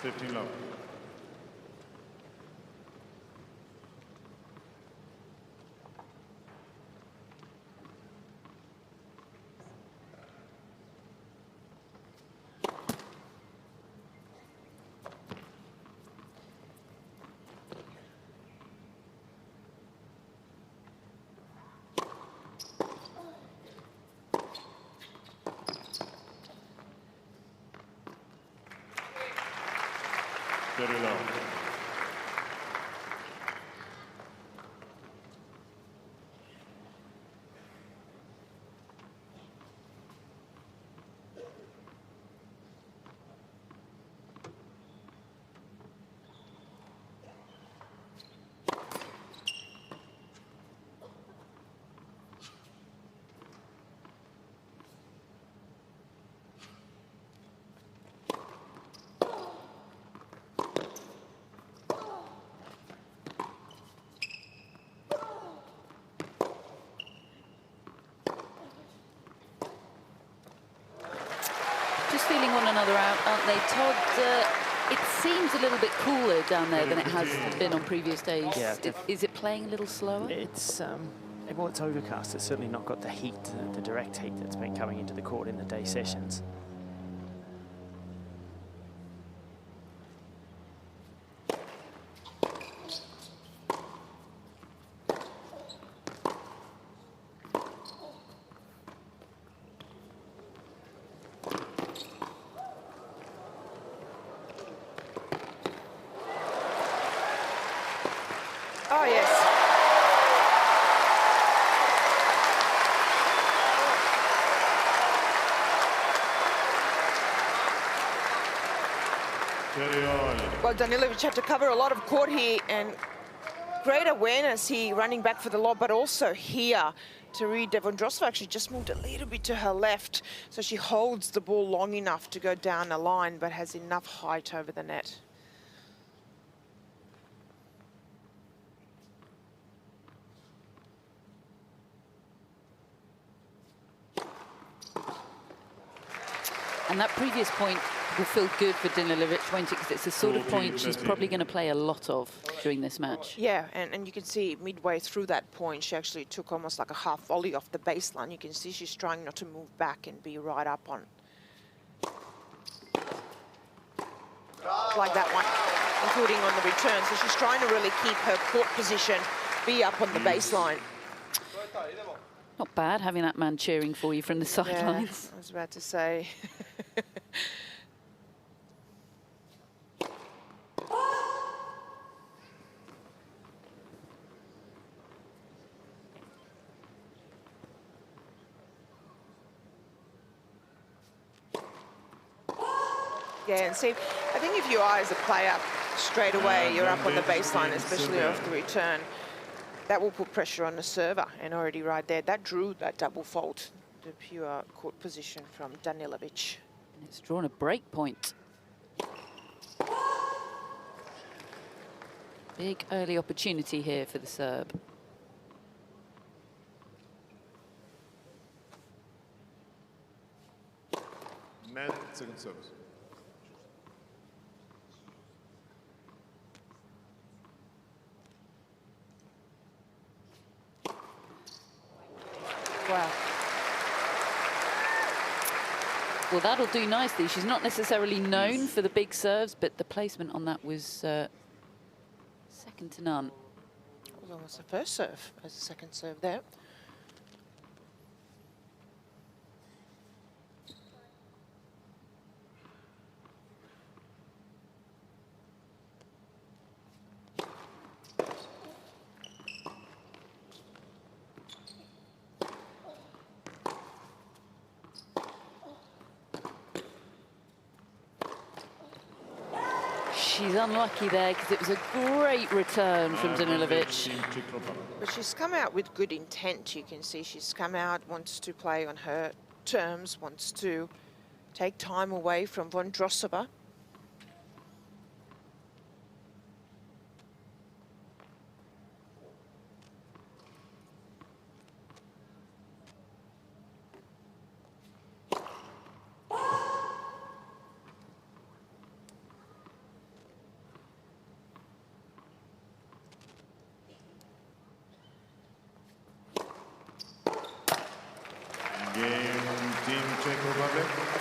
15 love. Very low. Just feeling one another out, aren't they, Todd? It seems a little bit cooler down there than it has been on previous days. Yeah, Is it playing a little slower? It's well, it's overcast. It's certainly not got the heat, the direct heat that's been coming into the court in the day sessions. Oh, yes. Well, Danilovic had to cover a lot of court here, and great awareness here running back for the lob, but also here to read Vondrousova actually just moved a little bit to her left, so she holds the ball long enough to go down the line, but has enough height over the net. And that previous point will feel good for Danilovic, won't it? Because it's the sort of point she's probably going to play a lot of during this match. Yeah, and you can see midway through that point, she actually took almost like a half volley off the baseline. You can see she's trying not to move back and be right up on. Like that one, including on the return. So she's trying to really keep her court position, be up on the baseline. Not bad having that man cheering for you from the sidelines. Yeah, I was about to say. Yeah, and see, I think if you are as a player straight away, you're up on the baseline, especially off the return, that will put pressure on the server. And already right there, that drew that double fault, the pure court position from Danilovic. And it's drawn a break point. Big early opportunity here for the Serb. Net, second service. Wow. Well, that'll do nicely. She's not necessarily known for the big serves, but the placement on that was second to none. It was almost the first serve as a second serve there. She's unlucky there because it was a great return from Danilovic. But she's come out with good intent. You can see she's come out, wants to play on her terms, wants to take time away from Vondrousova.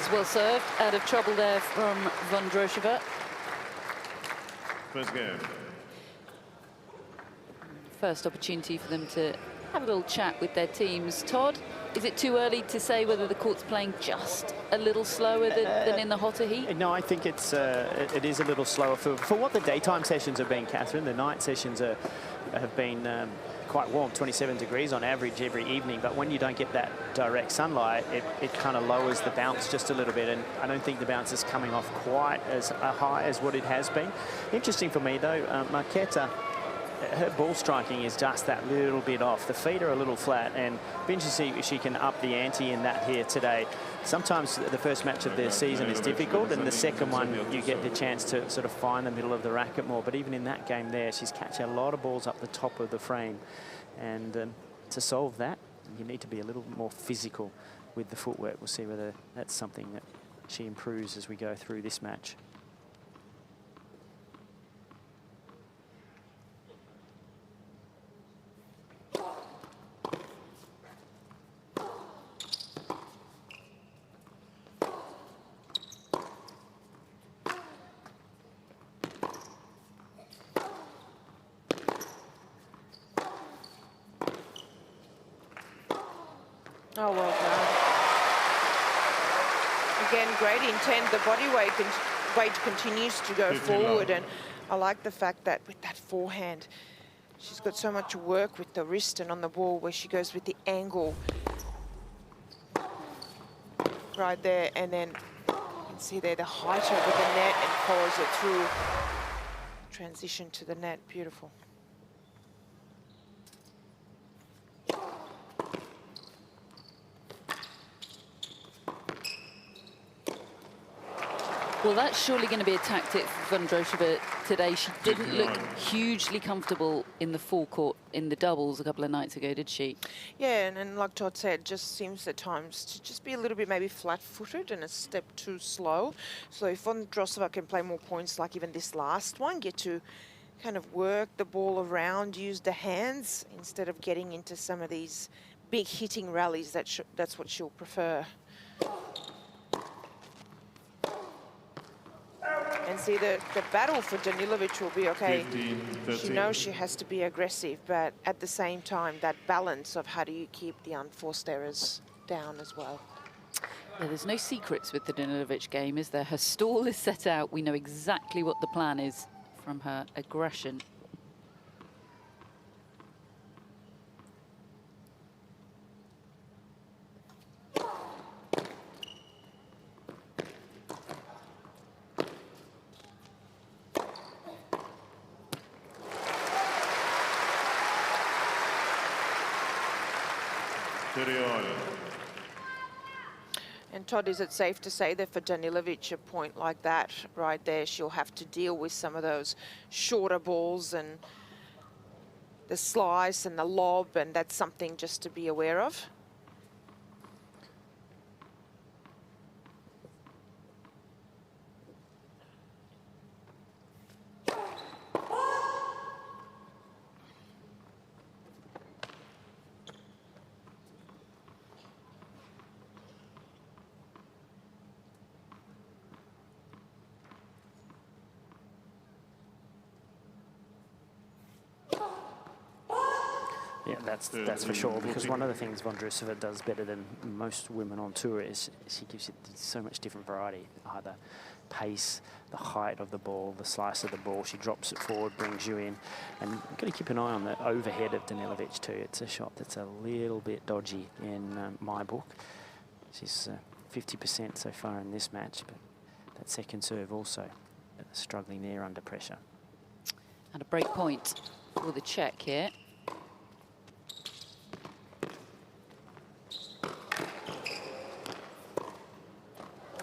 That's well served. Out of trouble there from Vondrousova. First game. First opportunity for them to have a little chat with their teams. Todd, is it too early to say whether the court's playing just a little slower than in the hotter heat? No, I think it is a little slower for what the daytime sessions have been, Catherine. The night sessions have been quite warm, 27 degrees on average every evening. But when you don't get that direct sunlight, it kind of lowers the bounce just a little bit. And I don't think the bounce is coming off quite as high as what it has been. Interesting for me, though, Marketa, her ball striking is just that little bit off. The feet are a little flat, and it'll be interesting to see if she can up the ante in that here today. Sometimes the first match of the season is difficult, and the second one you get the chance to sort of find the middle of the racket more. But even in that game there, she's catching a lot of balls up the top of the frame. And to solve that, you need to be a little more physical with the footwork. We'll see whether that's something that she improves as we go through this match. Oh, well done. Again, great intent. The body weight continues to go forward, and I like the fact that with that forehand, she's got so much work with the wrist and on the ball where she goes with the angle right there, and then you can see there the height over the net and follows it through. Transition to the net, beautiful. Well, that's surely going to be a tactic for Vondrousova today. She didn't look hugely comfortable in the forecourt in the doubles a couple of nights ago, did she? Yeah, and like Todd said, just seems at times to just be a little bit maybe flat-footed and a step too slow. So if Vondrousova can play more points like even this last one, get to kind of work the ball around, use the hands, instead of getting into some of these big hitting rallies, that's what she'll prefer. And see, the battle for Danilovic will be okay. 15, she knows she has to be aggressive, but at the same time, that balance of how do you keep the unforced errors down as well. Yeah, there's no secrets with the Danilovic game, is there? Her stall is set out. We know exactly what the plan is from her aggression. And Todd, is it safe to say that for Danilovic, a point like that right there, she'll have to deal with some of those shorter balls and the slice and the lob, and that's something just to be aware of? Yeah, that's for sure, because one of the things Vondrousova does better than most women on tour is she gives you so much different variety, either pace, the height of the ball, the slice of the ball. She drops it forward, brings you in, and you've got to keep an eye on the overhead of Danilovic too. It's a shot that's a little bit dodgy in my book. She's 50% so far in this match, but that second serve also struggling there under pressure. And a break point for the Czech here.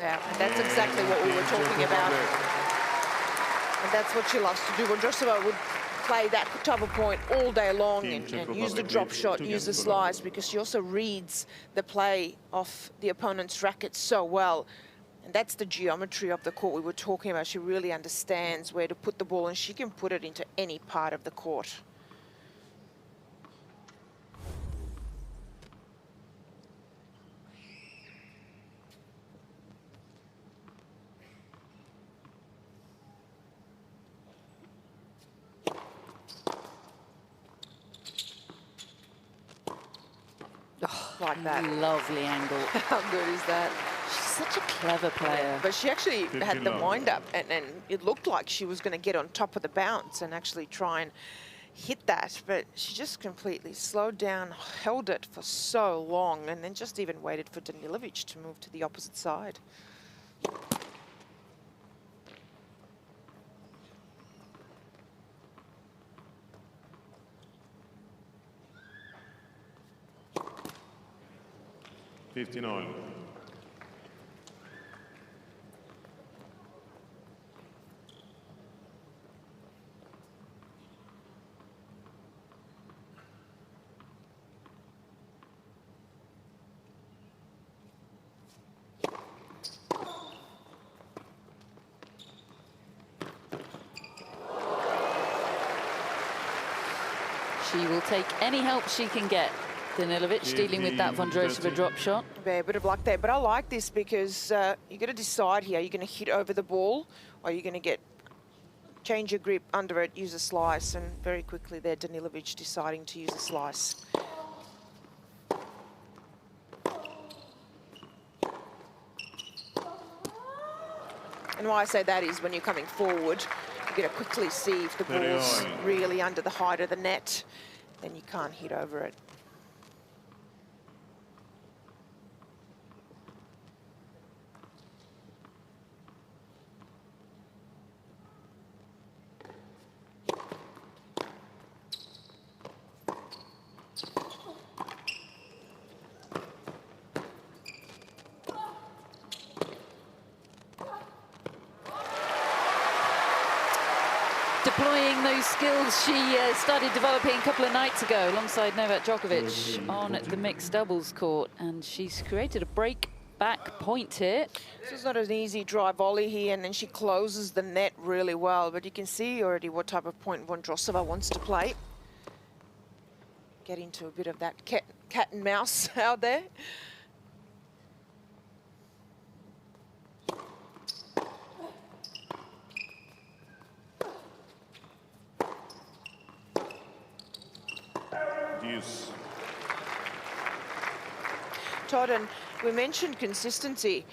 Yeah, and that's exactly what we were talking about. And that's what she loves to do. Vondrousova would play that type of point all day long and use the drop shot, use the slice, because she also reads the play of the opponent's racket so well. And that's the geometry of the court we were talking about. She really understands where to put the ball, and she can put it into any part of the court. like that. Lovely angle. How good is that? She's such a clever player. But she actually had the 15 wind-up, and it looked like she was going to get on top of the bounce and actually try and hit that, but she just completely slowed down, held it for so long, and then just even waited for Danilovic to move to the opposite side. $59. She will take any help she can get. Danilovic dealing with that Vondrousova drop shot. Yeah, a bit of luck there, but I like this because you're going to decide here, you're going to hit over the ball, or you're going to change your grip under it, use a slice, and very quickly there, Danilovic deciding to use a slice. And why I say that is when you're coming forward, you're going to quickly see if the ball's really under the height of the net, then you can't hit over it. Deploying those skills she started developing a couple of nights ago alongside Novak Djokovic on the mixed doubles court, and she's created a break back point here. This is not an easy dry volley here, and then she closes the net really well, but you can see already what type of point Vondrousova wants to play. Get into a bit of that cat and mouse out there. Todd, and we mentioned consistency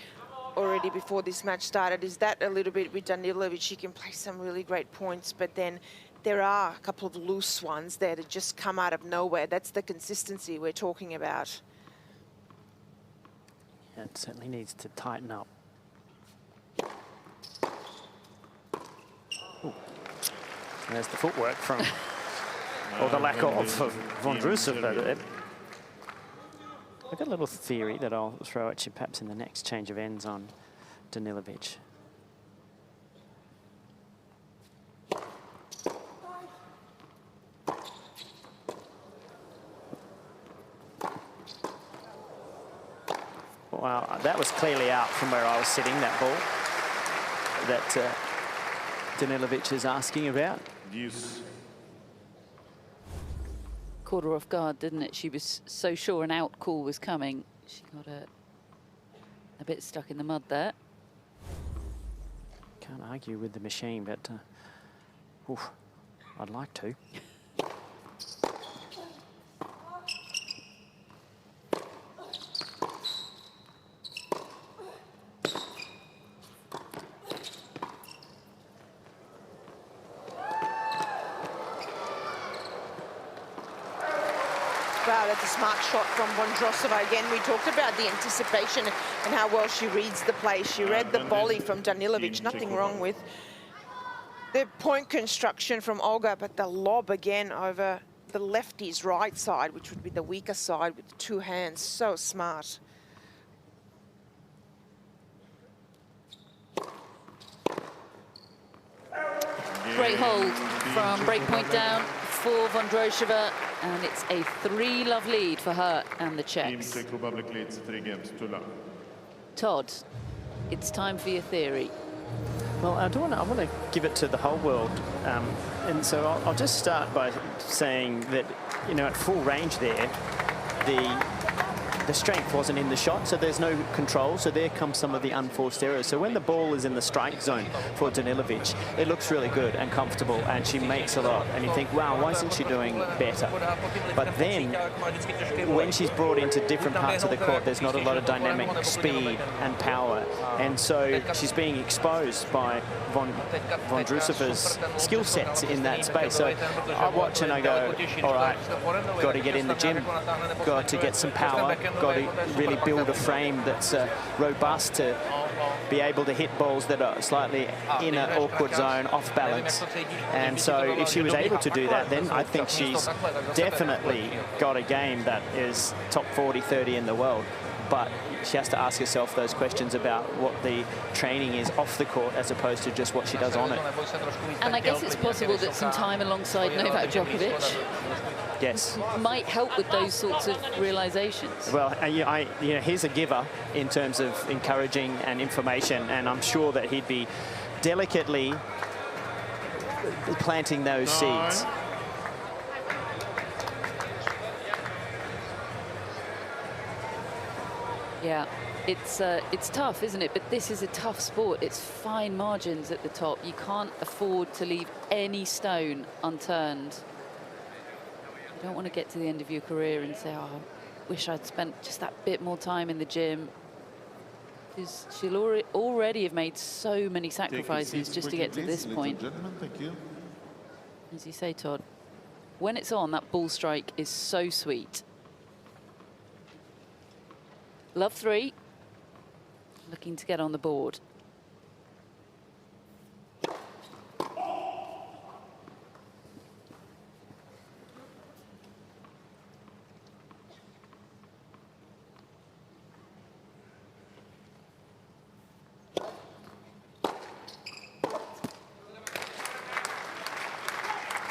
already before this match started. Is that a little bit with Danilovic? She can play some really great points, but then there are a couple of loose ones there that just come out of nowhere. That's the consistency we're talking about. Yeah, it certainly needs to tighten up. Ooh. There's the footwork from, or the lack of Vondrousova. I've got a little theory that I'll throw at you perhaps in the next change of ends on Danilovic. Wow, that was clearly out from where I was sitting, that ball that Danilovic is asking about. Yes. Caught her off guard, didn't it? She was so sure an out call was coming. She got a bit stuck in the mud there. Can't argue with the machine, but oof, I'd like to. Wow, that's a smart shot from Vondrousova. Again, we talked about the anticipation and how well she reads the play. She read the volley from Danilovic. Nothing wrong with the point construction from Olga, but the lob again over the lefty's right side, which would be the weaker side, with the two hands. So smart. Great hold from breakpoint down for Vondrousova, and it's a 3-love lead for her and the Czechs. Czech Republic leads 3 games to love. Todd, it's time for your theory. Well, I want to give it to the whole world, and so I'll just start by saying that, you know, at full range there, the the strength wasn't in the shot, so there's no control. So there comes some of the unforced errors. So when the ball is in the strike zone for Danilovic, it looks really good and comfortable, and she makes a lot. And you think, wow, why isn't she doing better? But then when she's brought into different parts of the court, there's not a lot of dynamic speed and power. And so she's being exposed by Vondrousova's skill sets in that space. So I watch and I go, all right, got to get in the gym, got to get some power, got to really build a frame that's robust to be able to hit balls that are slightly in an awkward zone, off balance. And so if she was able to do that, then I think she's definitely got a game that is top 40, 30 in the world. But she has to ask herself those questions about what the training is off the court as opposed to just what she does on it. And I guess it's possible that some time alongside Novak Djokovic might help with those sorts of realizations. Well, you know, he's a giver in terms of encouraging and information, and I'm sure that he'd be delicately planting those seeds. Yeah, it's tough, isn't it? But this is a tough sport. It's fine margins at the top. You can't afford to leave any stone unturned. You don't want to get to the end of your career and say, oh, I wish I'd spent just that bit more time in the gym. Because she'll already have made so many sacrifices just to get to this point. Thank you. As you say, Todd, when it's on, that ball strike is so sweet. Love 3, looking to get on the board.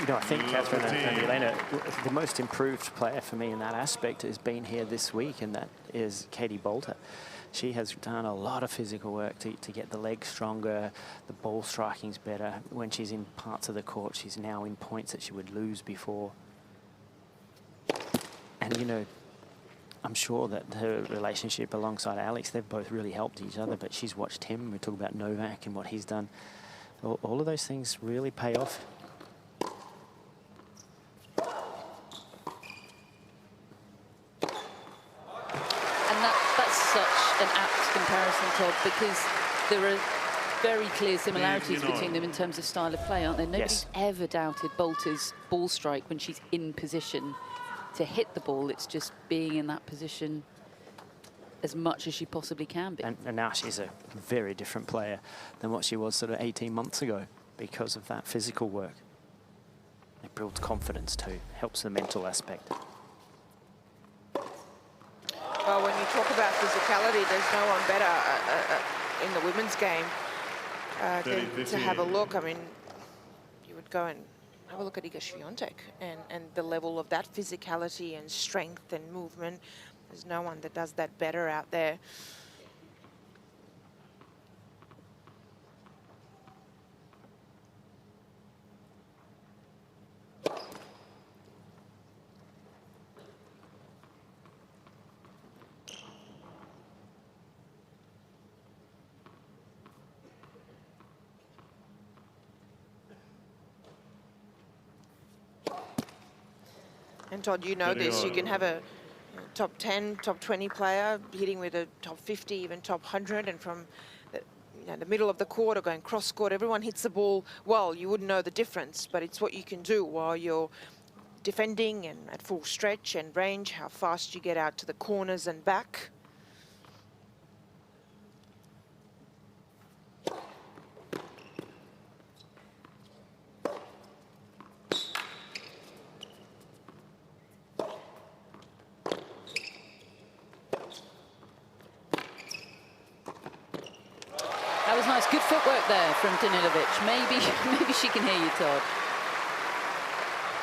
You know, I think Catherine and Elena, the most improved player for me in that aspect has been here this week, and that is Katie Bolter. She has done a lot of physical work to get the legs stronger, the ball striking's better. When she's in parts of the court, she's now in points that she would lose before. And, you know, I'm sure that her relationship alongside Alex, they've both really helped each other, but she's watched him. We talk about Novak and what he's done. All of those things really pay off. An apt comparison, Todd, because there are very clear similarities between them in terms of style of play, aren't there? Nobody's ever doubted Bolter's ball strike when she's in position to hit the ball. It's just being in that position as much as she possibly can be. And now she's a very different player than what she was sort of 18 months ago because of that physical work. It builds confidence too, helps the mental aspect. Well, when you talk about physicality, there's no one better in the women's game than to have a look. I mean, you would go and have a look at Iga Swiatek and the level of that physicality and strength and movement. There's no one that does that better out there. And Todd, you know this, you can have a top 10, top 20 player hitting with a top 50, even top 100, and from the middle of the court or going cross court, everyone hits the ball well. You wouldn't know the difference, but it's what you can do while you're defending and at full stretch and range, how fast you get out to the corners and back. Good footwork there from Danilovic. Maybe she can hear you, Todd.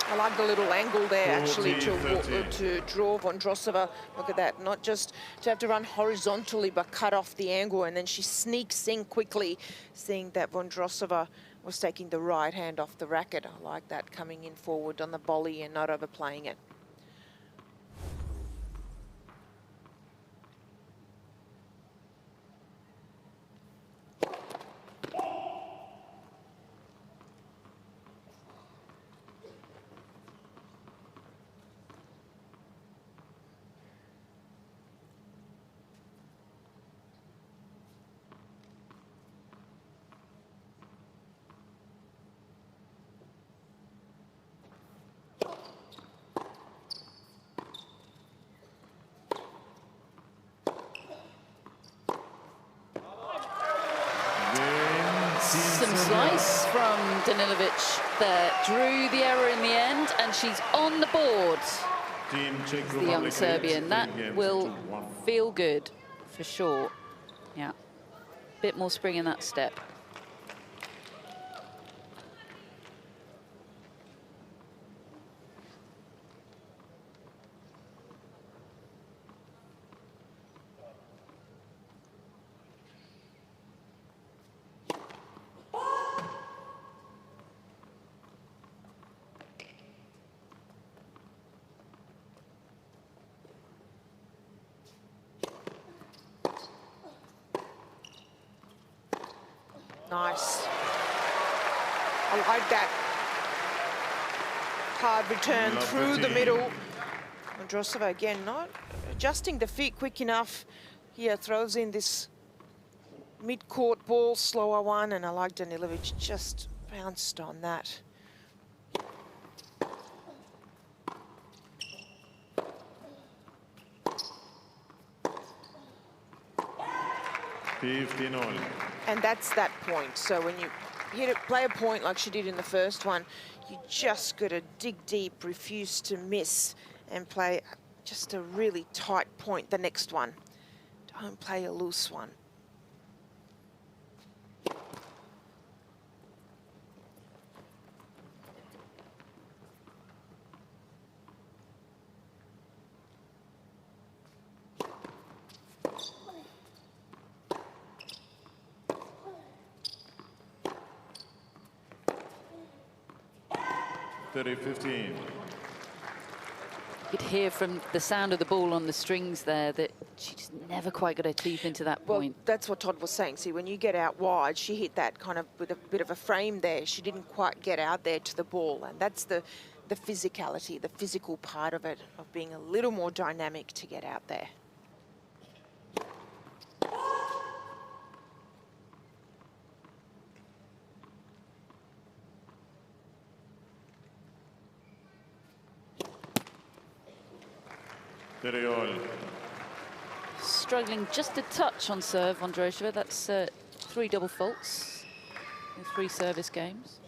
I like the little angle there, actually, to draw Vondrousova. Look at that. Not just to have to run horizontally, but cut off the angle. And then she sneaks in quickly, seeing that Vondrousova was taking the right hand off the racket. I like that, coming in forward on the volley and not overplaying it. Some slice from Danilovic there. Drew the error in the end, and she's on the board. The young Serbian. That will feel good, for sure. Yeah. Bit more spring in that step. Nice. I like that hard return through the middle. Vondrousova again not adjusting the feet quick enough. Here throws in this mid-court ball, slower one, and I like Danilovic just bounced on that. And that's that point. So when you hit it, play a point like she did in the first one, you just got to dig deep, refuse to miss, and play just a really tight point the next one. Don't play a loose one. You could hear from the sound of the ball on the strings there that she just never quite got her teeth into that point. Well, that's what Todd was saying. See, when you get out wide, she hit that kind of with a bit of a frame there. She didn't quite get out there to the ball, and that's the physicality, the physical part of it, of being a little more dynamic to get out there. Struggling just a touch on serve, Vondrousova. That's 3 double faults in 3 service games.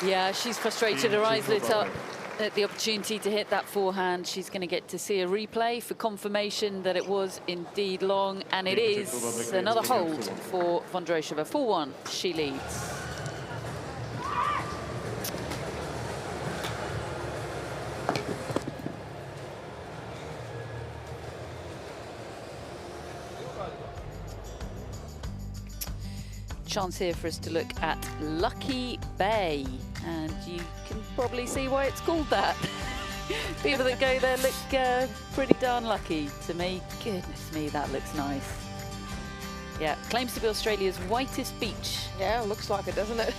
Yeah, she's frustrated. Her eyes lit up at the opportunity to hit that forehand. She's going to get to see a replay for confirmation that it was indeed long, and it is another hold for Vondrousova. 4-1, she leads. Chance here for us to look at Lucky Bay, and you can probably see why it's called that. People that go there look pretty darn lucky to me. Goodness me, that looks nice. Yeah, claims to be Australia's whitest beach. Yeah, looks like it, doesn't it?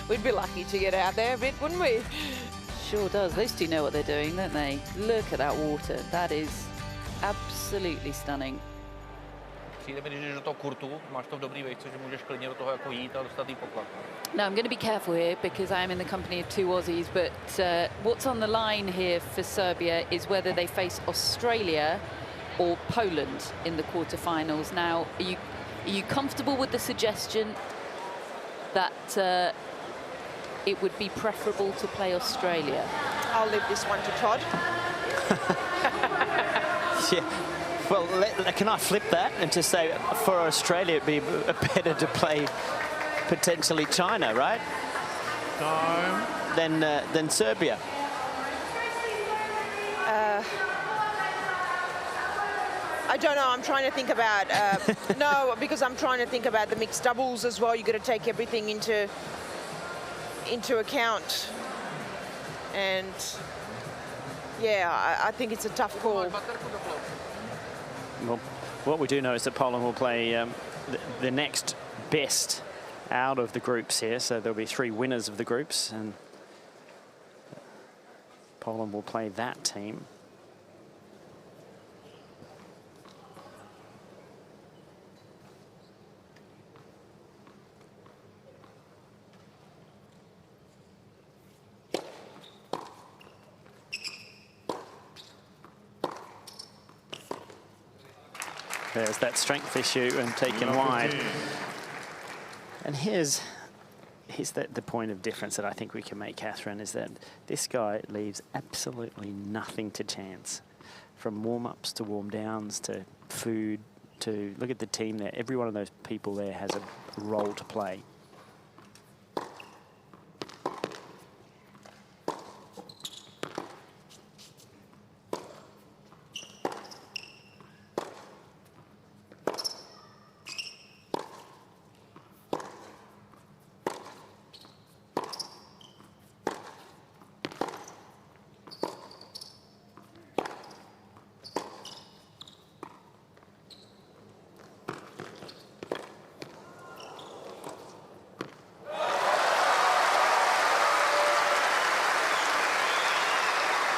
We'd be lucky to get out there a bit, wouldn't we? Sure does. Those two know what they're doing, don't they? Look at that water. That is absolutely stunning. Přijde mi, když jdeš do toho kurtu, máš to v dobrý vejce, že můžeš klidně do toho jako jít a dostat jí poklad. Now, I'm going to be careful here because I am in the company of 2 Aussies, but what's on the line here for Serbia is whether they face Australia or Poland in the quarterfinals. Now, are you comfortable with the suggestion that it would be preferable to play Australia? I'll leave this one to Todd. Yeah. Well, can I flip that and just say for Australia it'd be better to play potentially China, right? Time. Than Serbia. I don't know. I'm trying to think about no, because I'm trying to think about the mixed doubles as well. You got to take everything into account, and yeah, I think it's a tough call. Well, what we do know is that Poland will play the next best out of the groups here, so there'll be 3 winners of the groups, and Poland will play that team. There's that strength issue and taken wide. And here's the point of difference that I think we can make, Catherine, is that this guy leaves absolutely nothing to chance. From warm-ups to warm-downs to food to look at the team there. Every one of those people there has a role to play.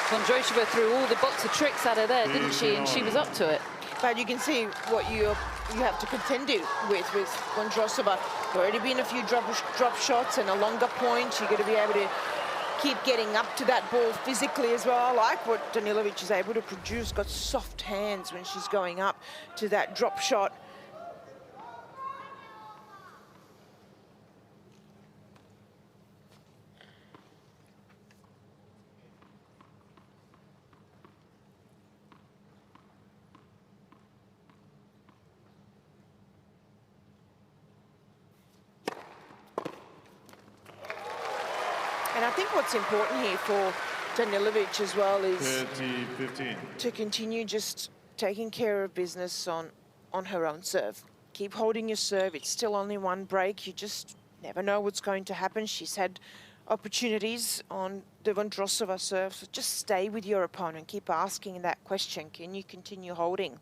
Vondrousova threw all the box of tricks at her there, didn't she? And she was up to it. But you can see what you have to contend with Vondrousova. Already been a few drop shots and a longer point. You're going to be able to keep getting up to that ball physically as well. I like what Danilovic is able to produce. Got soft hands when she's going up to that drop shot. And I think what's important here for Danilovic as well is 30-15. to continue just taking care of business on her own serve. Keep holding your serve. It's still only one break. You just never know what's going to happen. She's had opportunities on the Vondrousova serve. So just stay with your opponent. Keep asking that question. Can you continue holding?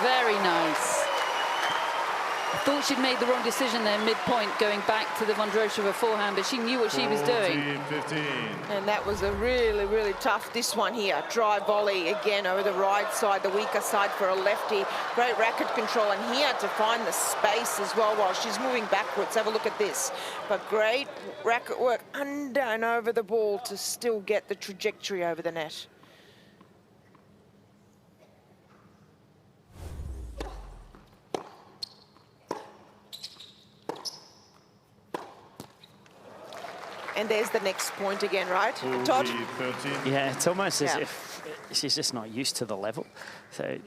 Very nice. I thought she'd made the wrong decision there mid-point, going back to the Vondrousova forehand, but she knew what she was doing. 15. And that was a really, really tough, this one here. Dry volley again over the right side, the weaker side for a lefty. Great racket control, and he had to find the space as well while she's moving backwards. Have a look at this. But great racket work under and over the ball to still get the trajectory over the net. And there's the next point again, right, Todd? 13. Yeah, it's almost as if she's just not used to the level. So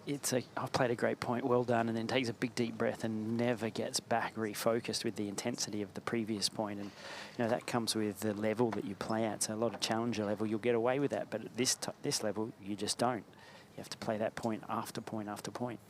it's I've played a great point, well done, and then takes a big deep breath and never gets back refocused with the intensity of the previous point. And you know that comes with the level that you play at. So a lot of challenger level, you'll get away with that, but at this level, you just don't. You have to play that point after point after point.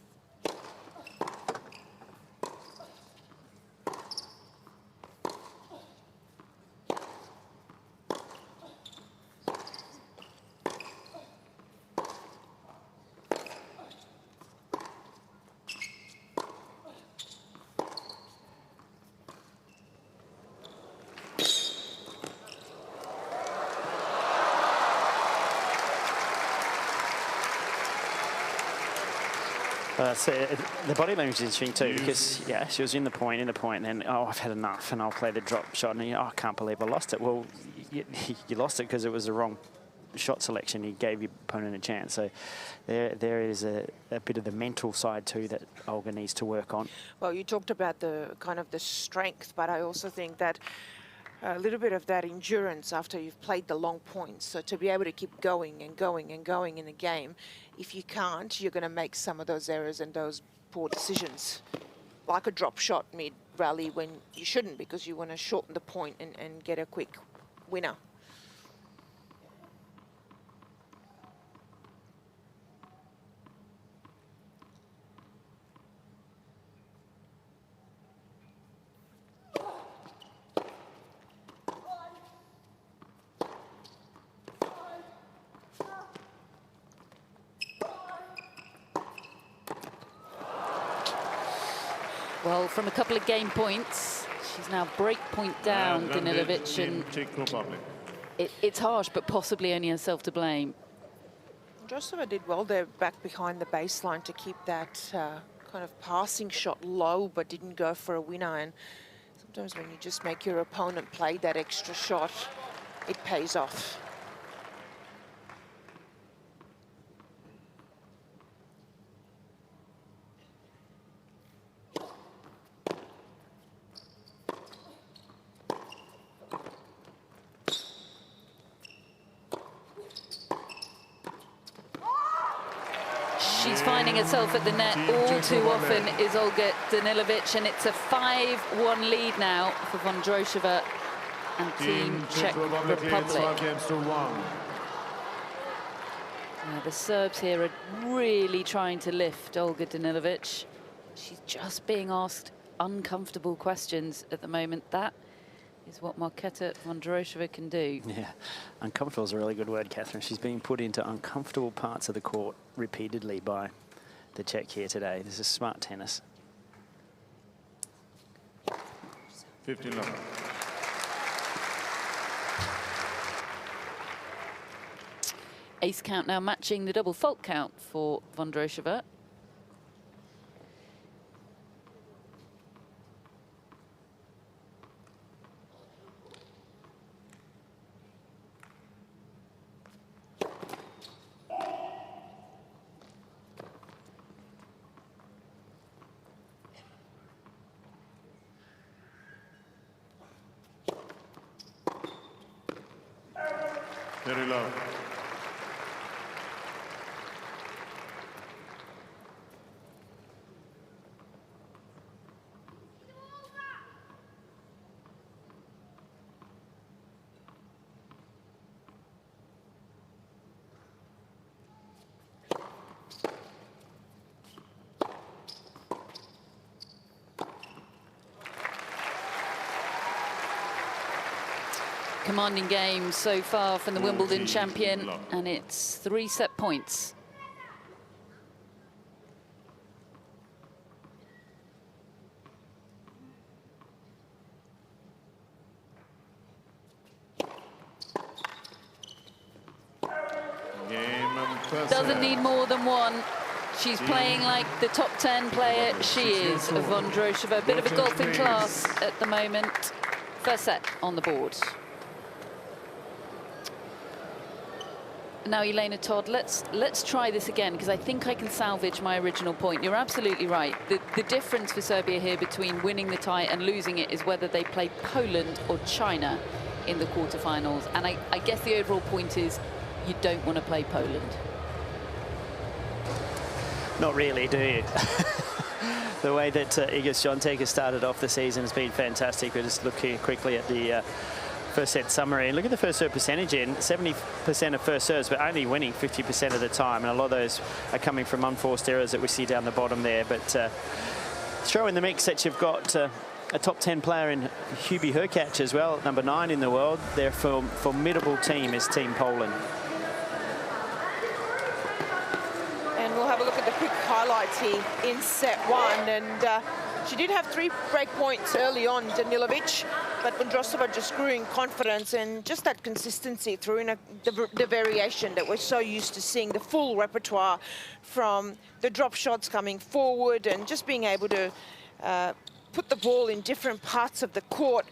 So the body language is interesting too, because yeah, she was in the point, and then I've had enough, and I'll play the drop shot, and I can't believe I lost it. Well, you lost it because it was the wrong shot selection. You gave your opponent a chance. So there is a bit of the mental side too that Olga needs to work on. Well, you talked about the kind of the strength, but I also think that a little bit of that endurance after you've played the long points. So to be able to keep going and going and going in the game, if you can't, you're going to make some of those errors and those poor decisions, like a drop shot mid-rally when you shouldn't, because you want to shorten the point and get a quick winner. Well, from a couple of game points, she's now break point down, Danilovic, and it's harsh, but possibly only herself to blame. Vondrousova did well there, back behind the baseline, to keep that kind of passing shot low, but didn't go for a winner. And sometimes when you just make your opponent play that extra shot, it pays off. She's finding herself at the net all too often, is Olga Danilovic, and it's a 5-1 lead now for Vondrousova and Team Czech Republic. The Serbs here are really trying to lift Olga Danilovic. She's just being asked uncomfortable questions at the moment. That is what Marketa Vondrousova can do. Yeah, uncomfortable is a really good word, Catherine. She's being put into uncomfortable parts of the court repeatedly by the Czech here today. This is smart tennis. 15 love. Ace count now matching the double fault count for Vondrousova. Very low. Commanding game so far from the Wimbledon champion, and it's 3 set points. Doesn't need more than one. She's playing like the top 10 player she is, Vondrousova. A bit of a golfing class at the moment. First set on the board. Now, Elena Todd, let's try this again, because I think I can salvage my original point. You're absolutely right. The difference for Serbia here between winning the tie and losing it is whether they play Poland or China in the quarterfinals. And I guess the overall point is you don't want to play Poland. Not really, do you? The way that Iga Świątek has started off the season has been fantastic. We're just looking quickly at the first set summary, and look at the first serve percentage in 70% of first serves, but only winning 50% of the time, and a lot of those are coming from unforced errors that we see down the bottom there. But throw in the mix that you've got a top 10 player in Hubie Hurkacz as well, number 9 in the world. Their formidable team is Team Poland. And we'll have a look at the quick highlights here in set 1, and she did have 3 break points early on, Danilovic, but Vondrousova just grew in confidence, and just that consistency through in the variation that we're so used to seeing, the full repertoire from the drop shots coming forward and just being able to put the ball in different parts of the court.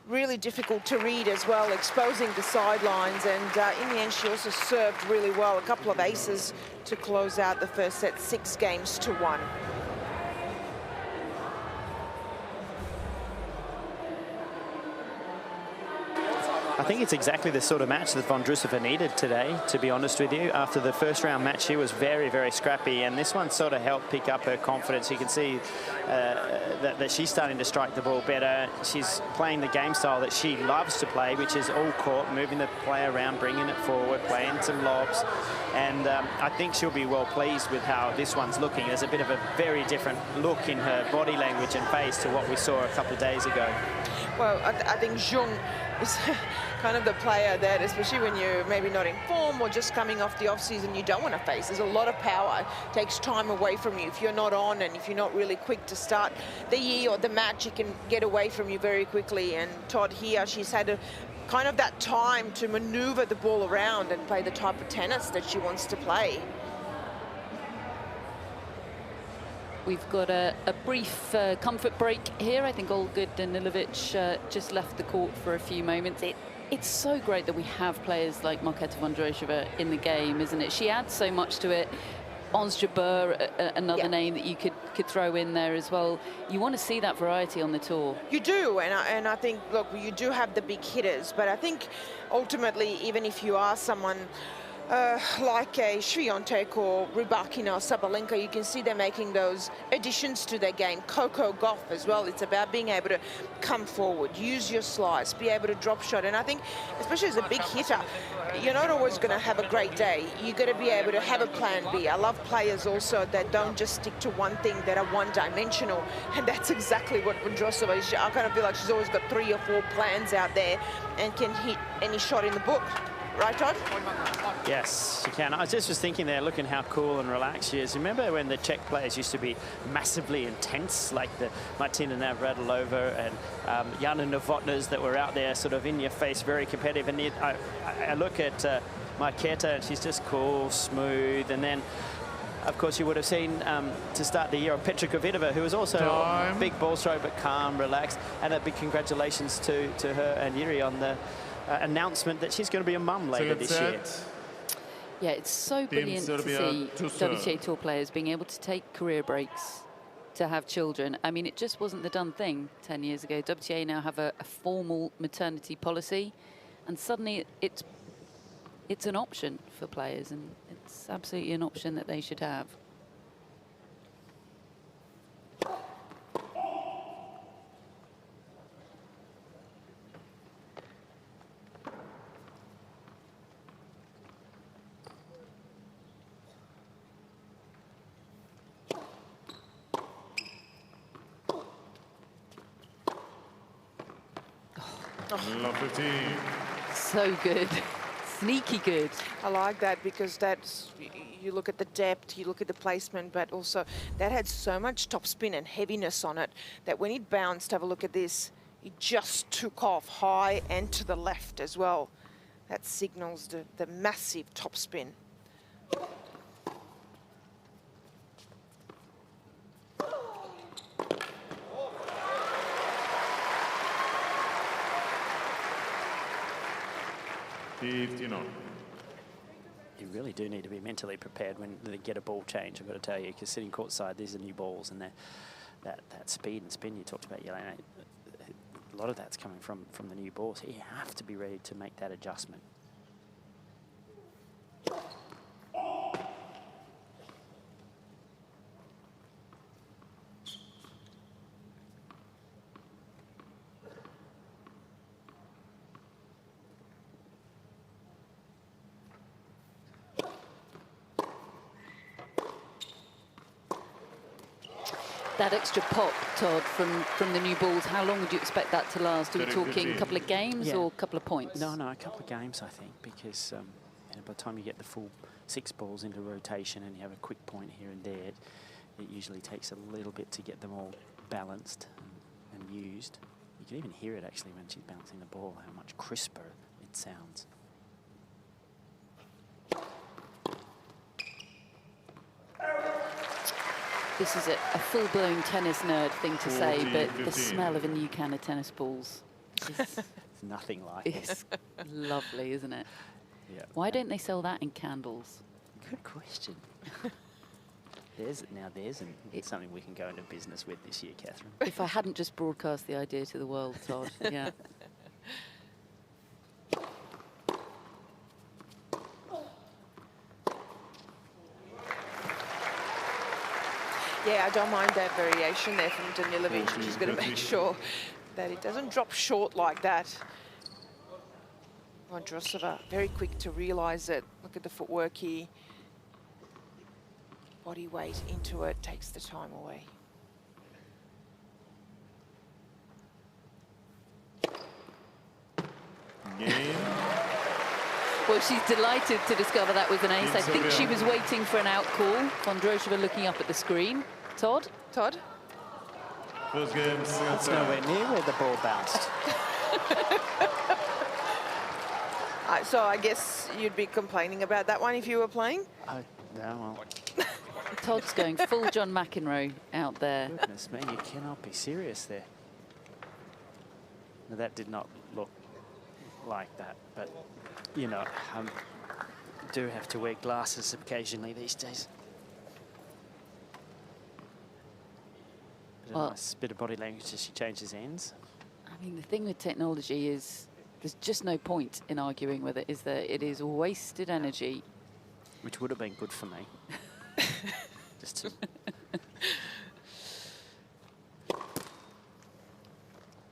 Really difficult to read as well, exposing the sidelines, and in the end she also served really well. A couple of aces to close out the first set, 6-1. I think it's exactly the sort of match that Vondrousova needed today, to be honest with you. After the first round match, she was very, very scrappy, and this one sort of helped pick up her confidence. You can see that she's starting to strike the ball better. She's playing the game style that she loves to play, which is all court, moving the play around, bringing it forward, playing some lobs. And I think she'll be well pleased with how this one's looking. There's a bit of a very different look in her body language and face to what we saw a couple of days ago. Well, I think Zhong is kind of the player that, especially when you're maybe not in form or just coming off the off-season, you don't want to face. There's a lot of power. It takes time away from you. If you're not on and if you're not really quick to start the year or the match, it can get away from you very quickly. And Todd here, she's had kind of that time to maneuver the ball around and play the type of tennis that she wants to play. We've got a brief comfort break here. I think Olga Danilovic just left the court for a few moments. It's so great that we have players like Marketa Vondrousova in the game, isn't it? She adds so much to it. Ons Jabeur, another name that you could throw in there as well. You want to see that variety on the tour. You do, and I think, look, you do have the big hitters, but I think ultimately, even if you are someone like a Swiatek or Rybakina or Sabalenka, you can see they're making those additions to their game. Coco Gauff as well. It's about being able to come forward, use your slice, be able to drop shot. And I think, especially as a big hitter, you're not always going to have a great day. You've got to be able to have a plan B. I love players also that don't just stick to one thing, that are one-dimensional. And that's exactly what Vondrousova is. I kind of feel like she's always got 3 or 4 plans out there and can hit any shot in the book. Right, Todd? Yes, she can. I just was thinking there, looking how cool and relaxed she is. Remember when the Czech players used to be massively intense, like the Martina Navratilova and Jana Novotnas that were out there sort of in your face, very competitive. And I look at Marketa, and she's just cool, smooth. And then, of course, you would have seen to start the year Petra Kvitova, who was also a big ball stroke, but calm, relaxed. And a big congratulations to her and Yuri on the announcement that she's going to be a mum later this year. Yeah, it's so brilliant to see WTA Tour players being able to take career breaks to have children. I mean, it just wasn't the done thing 10 years ago. WTA now have a formal maternity policy, and suddenly it's an option for players, and it's absolutely an option that they should have. Love 15. So good. Sneaky good. I like that because that's, you look at the depth, you look at the placement, but also that had so much topspin and heaviness on it that when it bounced, have a look at this, it just took off high and to the left as well. That signals the massive topspin. You really do need to be mentally prepared when they get a ball change, I've got to tell you, because sitting courtside, these are new balls, and that speed and spin you talked about, Yelena, a lot of that's coming from the new balls. You have to be ready to make that adjustment. That extra pop, Todd, from the new balls, how long would you expect that to last? Are we talking a couple of games or a couple of points? No, a couple of games, I think, because by the time you get the full 6 balls into rotation and you have a quick point here and there, it usually takes a little bit to get them all balanced and used. You can even hear it, actually, when she's bouncing the ball, how much crisper it sounds. This is a full-blown tennis nerd thing to say, but the smell of a new can of tennis balls is nothing like it. It's lovely, isn't it? Yeah. Why don't they sell that in candles? Good question. There's something we can go into business with this year, Catherine. If I hadn't just broadcast the idea to the world, Todd, yeah. Yeah, I don't mind that variation there from Danilovic. She's going to make sure that it doesn't drop short like that. Vondrousova, very quick to realise it. Look at the footwork here. Body weight into it, takes the time away. Game. Well, she's delighted to discover that was an ace. I think she was waiting for an out call. Vondrousova looking up at the screen. Todd? Todd? First game, That's nowhere near where the ball bounced. So I guess you'd be complaining about that one if you were playing? No, well, Todd's going full John McEnroe out there. goodness me, you cannot be serious there. No, that did not look like that, but, you know, I do have to wear glasses occasionally these days. But a nice bit of body language as she changes ends. I mean, the thing with technology is there's just no point in arguing with it, is there? It is wasted energy. Which would have been good for me. Just to...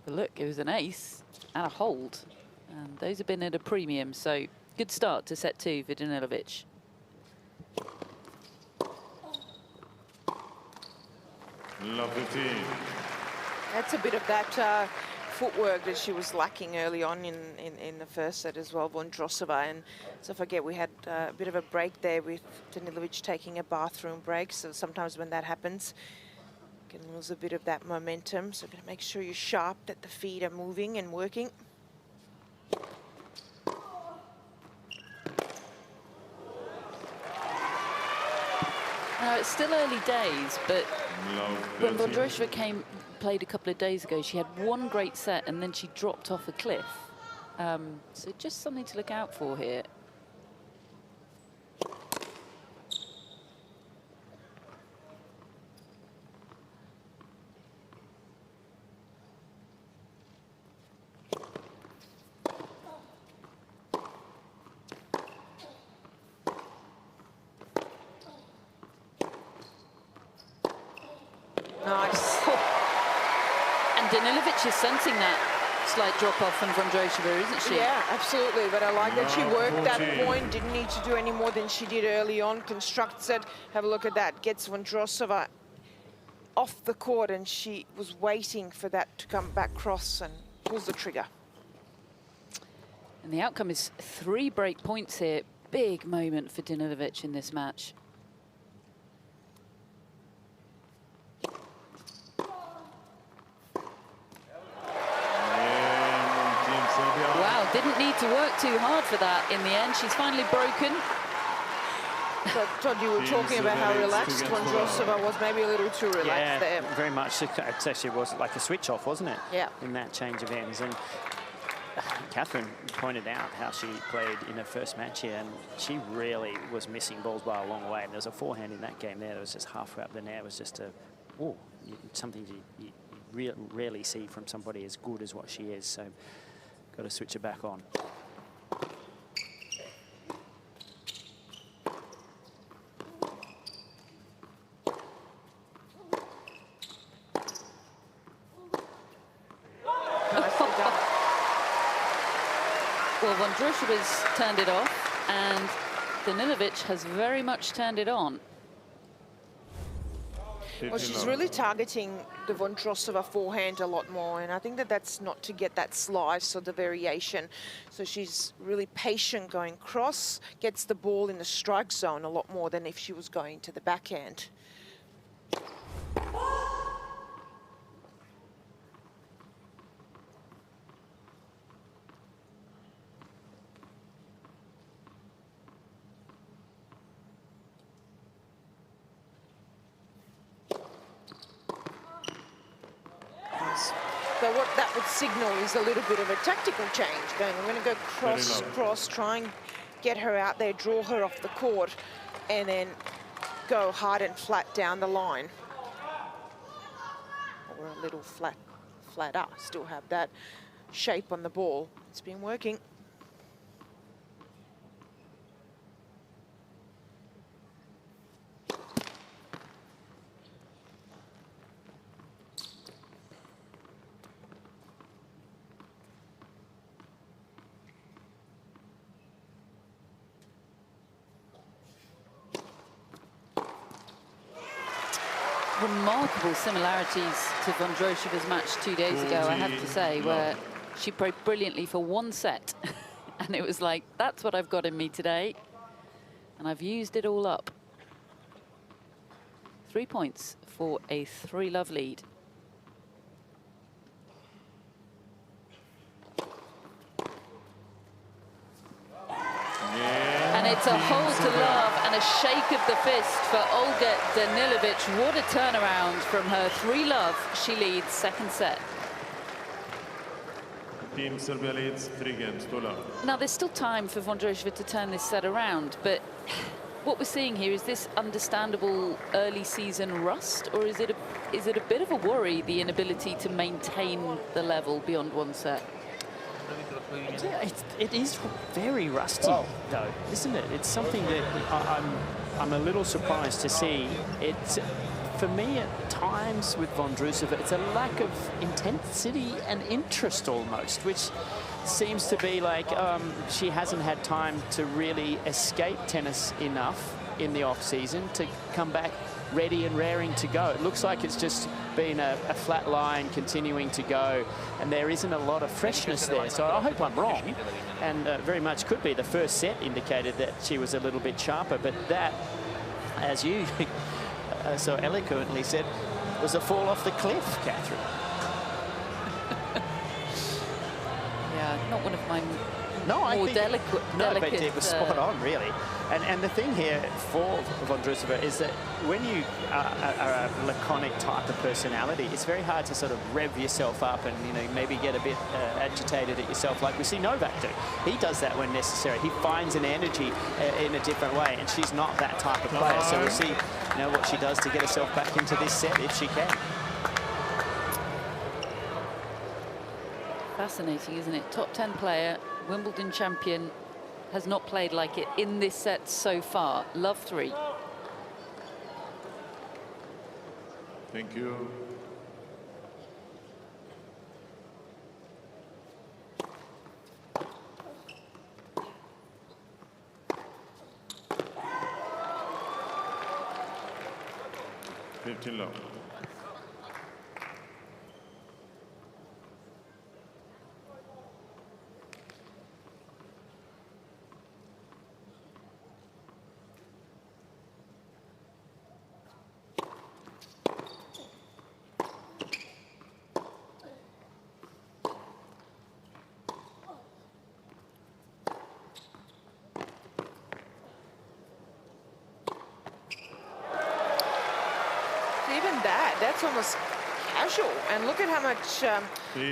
But look, it was an ace and a hold. And those have been at a premium, so good start to set 2 for Danilovic. Love 15. That's a bit of that footwork that she was lacking early on in the first set as well, Vondrousova. And so forget we had a bit of a break there with Danilovic taking a bathroom break. So sometimes when that happens, you can lose a bit of that momentum. So gotta make sure you're sharp, that the feet are moving and working. Now, it's still early days, but Love when 13. Vondrousova played a couple of days ago, she had one great set and then she dropped off a cliff. So just something to look out for here. Nice. And Danilovic is sensing that slight drop-off from Vondrousova, isn't she? Yeah, absolutely. But I like that she worked that 14. point, didn't need to do any more than she did early on, constructs it. Have a look at that, gets Vondrousova off the court, and she was waiting for that to come back cross and pulls the trigger. And the outcome is 3 break points here. Big moment for Danilovic in this match. Wow, didn't need to work too hard for that in the end. She's finally broken. So, Todd, you were talking about how relaxed Vondrousova was, maybe a little too relaxed there. Very much. It actually was like a switch off, wasn't it? Yeah. In that change of ends. And Catherine pointed out how she played in her first match here, and she really was missing balls by a long way. And there was a forehand in that game there that was just halfway up the net. It was just something you rarely see from somebody as good as what she is. So got to switch it back on. Well, Vondrousova's turned it off, and Danilovic has very much turned it on. Well, she's really targeting the Vondrousova forehand a lot more, and I think that that's not to get that slice or the variation. So she's really patient going cross, gets the ball in the strike zone a lot more than if she was going to the backhand. So what that would signal is a little bit of a tactical change going. I'm going to go cross, cross, try and get her out there, draw her off the court, and then go hard and flat down the line. Or a little flatter, still have that shape on the ball. It's been working. remarkable similarities to Vondrousova's match 2 days ago, I have to say, where she played brilliantly for one set. And it was like, that's what I've got in me today. And I've used it all up. 3 points for a 3-love lead. And it's a hold to love and a shake of the fist for Olga Danilovic. What a turnaround from her 3-love. She leads second set. Team Serbia leads 3 games to love. Now, there's still time for Vondrousova to turn this set around, but what we're seeing here, is this understandable early season rust, or is it a bit of a worry, the inability to maintain the level beyond one set? Yeah, it is very rusty, though, isn't it? It's something that I'm a little surprised to see. It's, for me, at times with Vondrousova, it's a lack of intensity and interest almost, which seems to be like she hasn't had time to really escape tennis enough in the off-season to come back ready and raring to go. It looks like it's just been a flat line continuing to go, and there isn't a lot of freshness there. So I hope I'm wrong, and very much could be. The first set indicated that she was a little bit sharper, but that, as you so eloquently said, was a fall off the cliff, Catherine. Yeah, not one of my more delicate. No, but it was spot on, really. And the thing here for Vondrousova is that when you are a laconic type of personality, it's very hard to sort of rev yourself up and, you know, maybe get a bit agitated at yourself, like we see Novak do. He does that when necessary. He finds an energy in a different way, and she's not that type of player. So we'll see, you know, what she does to get herself back into this set if she can. Fascinating, isn't it? Top 10 player, Wimbledon champion, has not played like it in this set so far. Love 3. Thank you. love. That's almost casual, and look at how much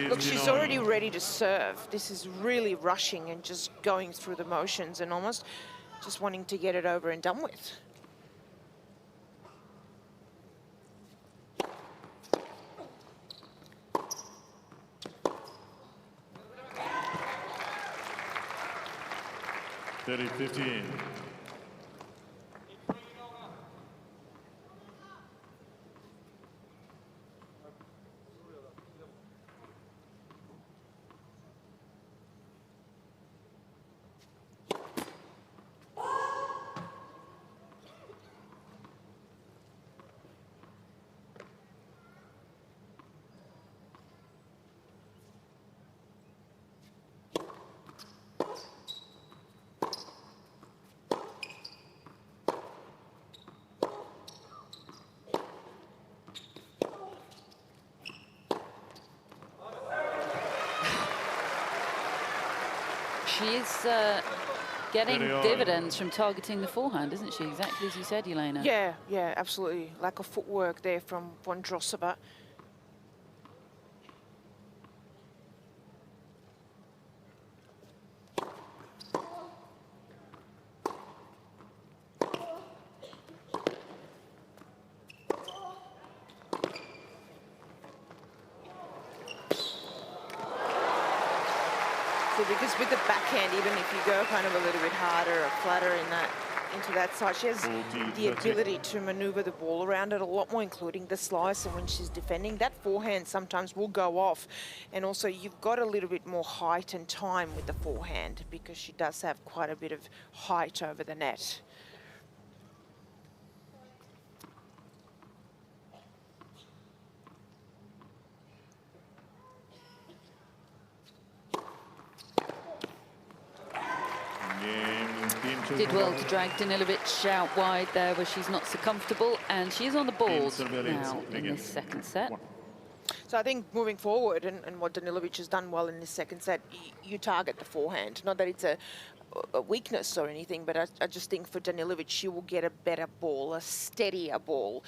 look, she's already ready to serve. This is really rushing and just going through the motions and almost just wanting to get it over and done with. (30-15). She is getting dividends from targeting the forehand, isn't she? Exactly as you said, Elena. Yeah, yeah, absolutely. Lack of footwork there from Vondrousova. Because with the backhand, even if you go kind of a little bit harder or flatter in that, into that side, she has the ability to maneuver the ball around it a lot more, including the slice. And when she's defending, that forehand sometimes will go off. And also, you've got a little bit more height and time with the forehand because she does have quite a bit of height over the net. Did well to drag Danilovic out wide there where she's not so comfortable, and she is on the board now in this second set. So I think moving forward, and what Danilovic has done well in this second set, you target the forehand. Not that it's a weakness or anything, but I just think for Danilovic, she will get a better ball, a steadier ball,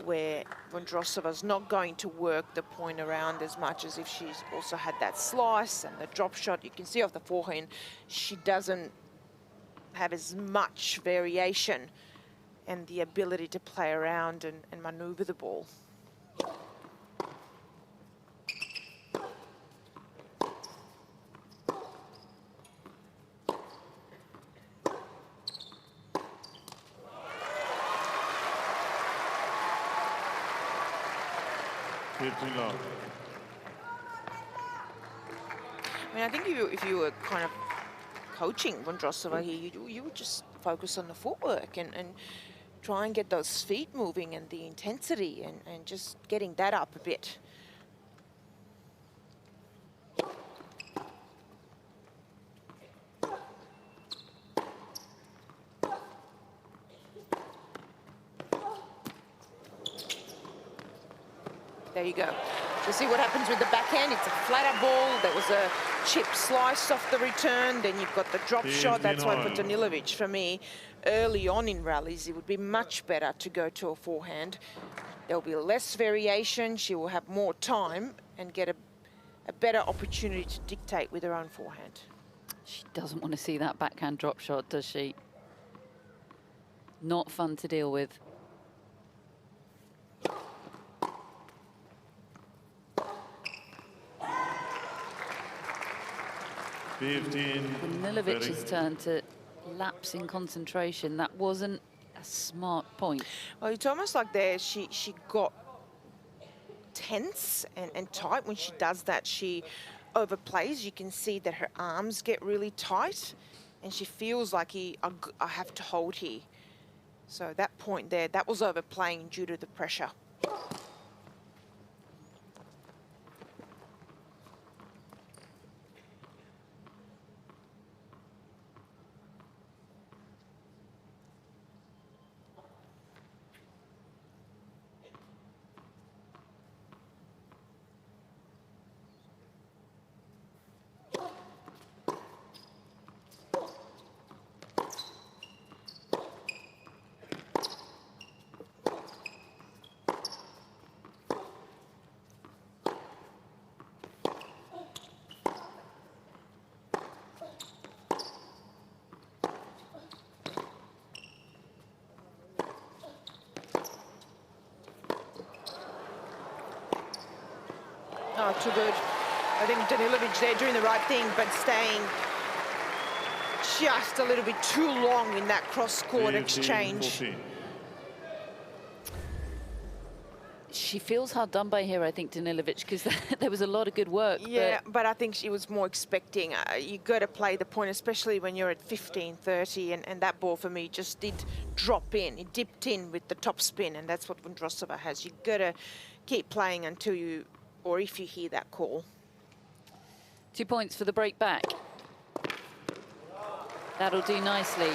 where Vondrousova's not going to work the point around as much as if she's also had that slice and the drop shot. You can see off the forehand, she doesn't have as much variation and the ability to play around and maneuver the ball. I mean, I think if you were kind of coaching Vondrousova here, you would just focus on the footwork and try and get those feet moving and the intensity and just getting that up a bit. There you go. So see what happens with the backhand. It's a flatter ball. There was a chip slice off the return. Then you've got the drop shot. That's why for Danilovic, for me, early on in rallies, it would be much better to go to a forehand. There'll be less variation. She will have more time and get a better opportunity to dictate with her own forehand. She doesn't want to see that backhand drop shot, does she? Not fun to deal with. Danilovic's turn to lapse in concentration. That wasn't a smart point. Well, it's almost like there she got tense and tight. When she does that, she overplays. You can see that her arms get really tight and she feels like I have to hold here. So that point there, that was overplaying due to the pressure. Oh, too good. I think Danilovic there doing the right thing, but staying just a little bit too long in that cross-court exchange. She feels hard done by here, I think, Danilovic, because there was a lot of good work. Yeah, but I think she was more expecting. You got to play the point, especially when you're at 15-30, and that ball for me just did drop in. It dipped in with the top spin, and that's what Vondrousova has. You got to keep playing until you, or if you hear that call. 2 points for the break back. That'll do nicely.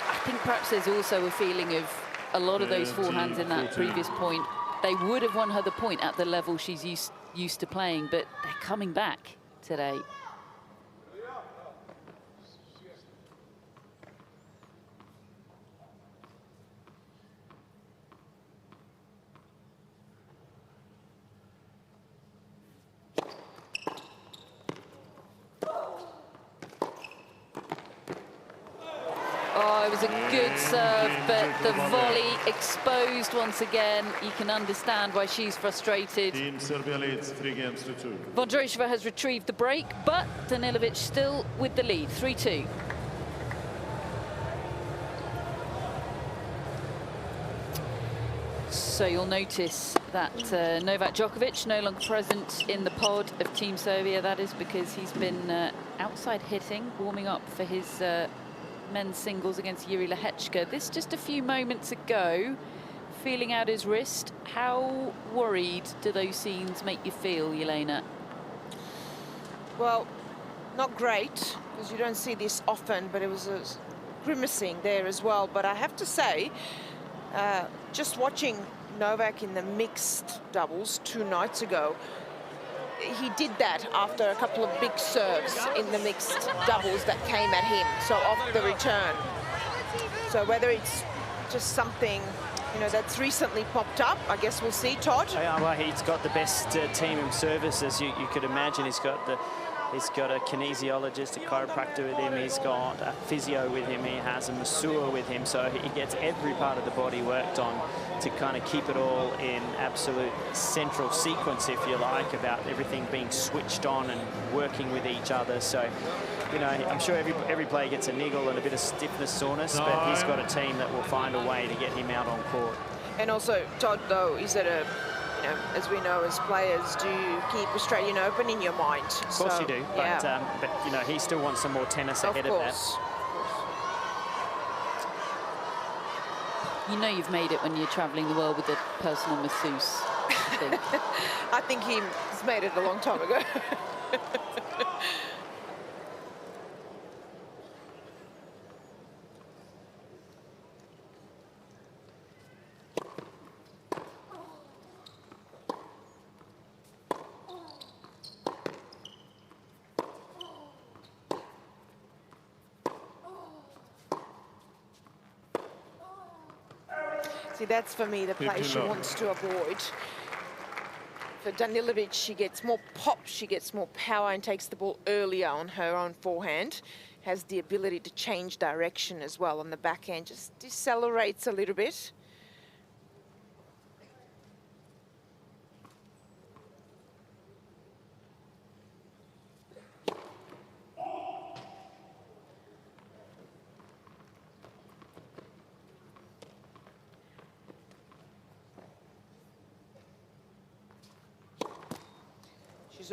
I think perhaps there's also a feeling of a lot of those forehands in that previous point. They would have won her the point at the level she's used to playing, but they're coming back today. It was a good serve, but the volley exposed once again. You can understand why she's frustrated. Team Serbia leads 3-2. Vondrousova has retrieved the break, but Danilovic still with the lead, 3-2. So you'll notice that Novak Djokovic no longer present in the pod of Team Serbia. That is because he's been outside hitting, warming up for his men's singles against Yuri Lehechka. This just a few moments ago, feeling out his wrist. How worried do those scenes make you feel, Yelena? Well, not great, because you don't see this often, but it was grimacing there as well. But I have to say, just watching Novak in the mixed doubles 2 nights ago, he did that after a couple of big serves in the mixed doubles that came at him, so off the return. So whether it's just something, you know, that's recently popped up, I guess we'll see. Todd? Yeah, well, he's got the best team in service, as you could imagine. He's got a kinesiologist, a chiropractor with him. He's got a physio with him. He has a masseur with him. So he gets every part of the body worked on to kind of keep it all in absolute central sequence, if you like, about everything being switched on and working with each other. So, you know, I'm sure every player gets a niggle and a bit of stiffness, soreness, but he's got a team that will find a way to get him out on court. And also, Todd, though, is it a, you know, as we know as players, do you keep Australian Open in your mind? Of course you do, but you know, he still wants some more tennis ahead of that. You know you've made it when you're travelling the world with a personal masseuse, I think. I think he's made it a long time ago. See, that's for me the play she wants to avoid. For Danilovic, she gets more pop, she gets more power and takes the ball earlier on her own forehand. Has the ability to change direction as well on the backhand, just decelerates a little bit.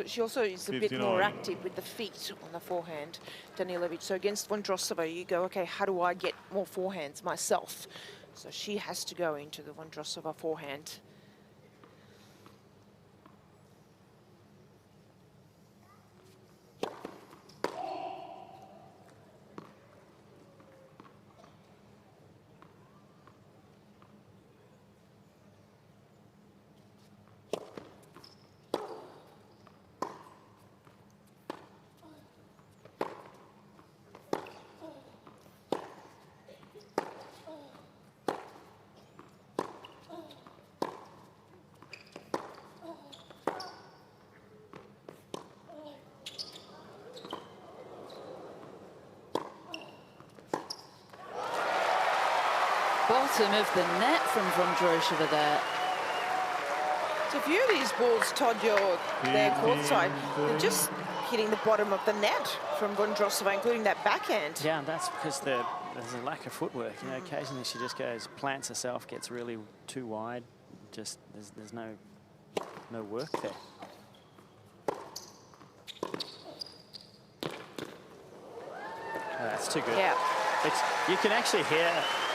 She also is a bit more active with the feet on the forehand, Danilovic. So against Vondrousova, you go, okay, how do I get more forehands myself? So she has to go into the Vondrousova forehand. Bottom of the net from Vondrousova there. So a few of these balls, Todd, they're courtside, they're just hitting the bottom of the net from Vondrousova, including that backhand. Yeah, and that's because there's a lack of footwork. You know, occasionally she just goes, plants herself, gets really too wide. Just there's no work there. Oh, that's too good. Yeah. You can actually hear,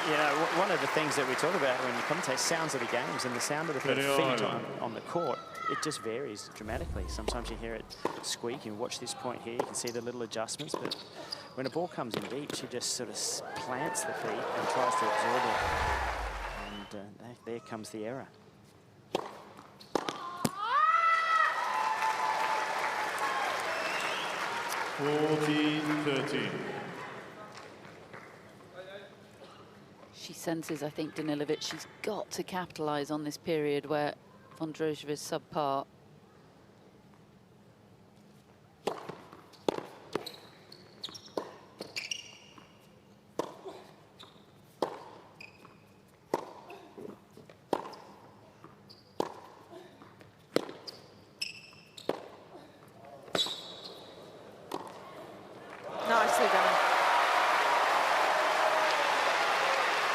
you know, one of the things that we talk about when you commentate sounds of the games, and the sound of the feet on the court, it just varies dramatically. Sometimes you hear it squeak. You watch this point here, you can see the little adjustments, but when a ball comes in deep, she just sort of plants the feet and tries to absorb it. And there comes the error. She senses, I think, Danilovic, she's got to capitalise on this period where Vondrousova is subpar. Nicely done.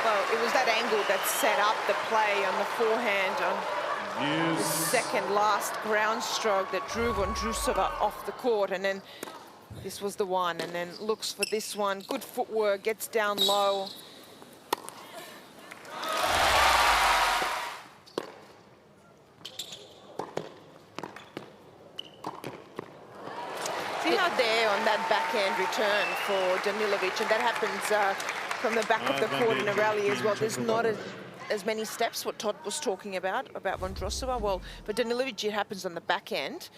Well, it was that angle that set up the play on the forehand on the second last ground stroke that drew Vondrousova off the court, and then this was the one, and then looks for this one. Good footwork, gets down low. See how there on that backhand return for Danilovic, and that happens from the back of the court in a rally as well. There's not as many steps, what Todd was talking about Vondrousova. Well, for Danilovic, it happens on the backhand,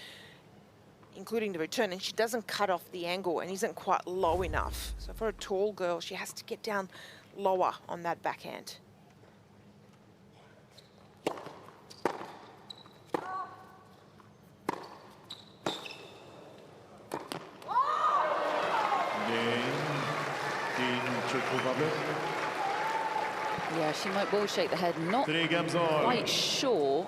including the return, and she doesn't cut off the angle and isn't quite low enough. So for a tall girl, she has to get down lower on that backhand. Yeah, she might well shake the head. Not quite sure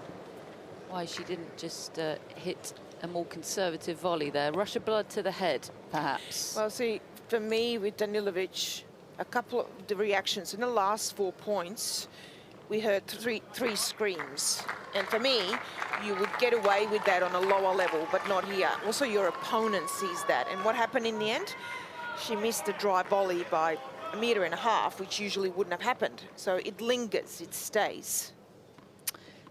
why she didn't just hit a more conservative volley there. Rush of blood to the head, perhaps. Well, see, for me, with Danilovic, a couple of the reactions in the last 4 points, we heard three screams. And for me, you would get away with that on a lower level, but not here. Also, your opponent sees that. And what happened in the end? She missed a dry volley by 1.5 meters, which usually wouldn't have happened. So it lingers, it stays.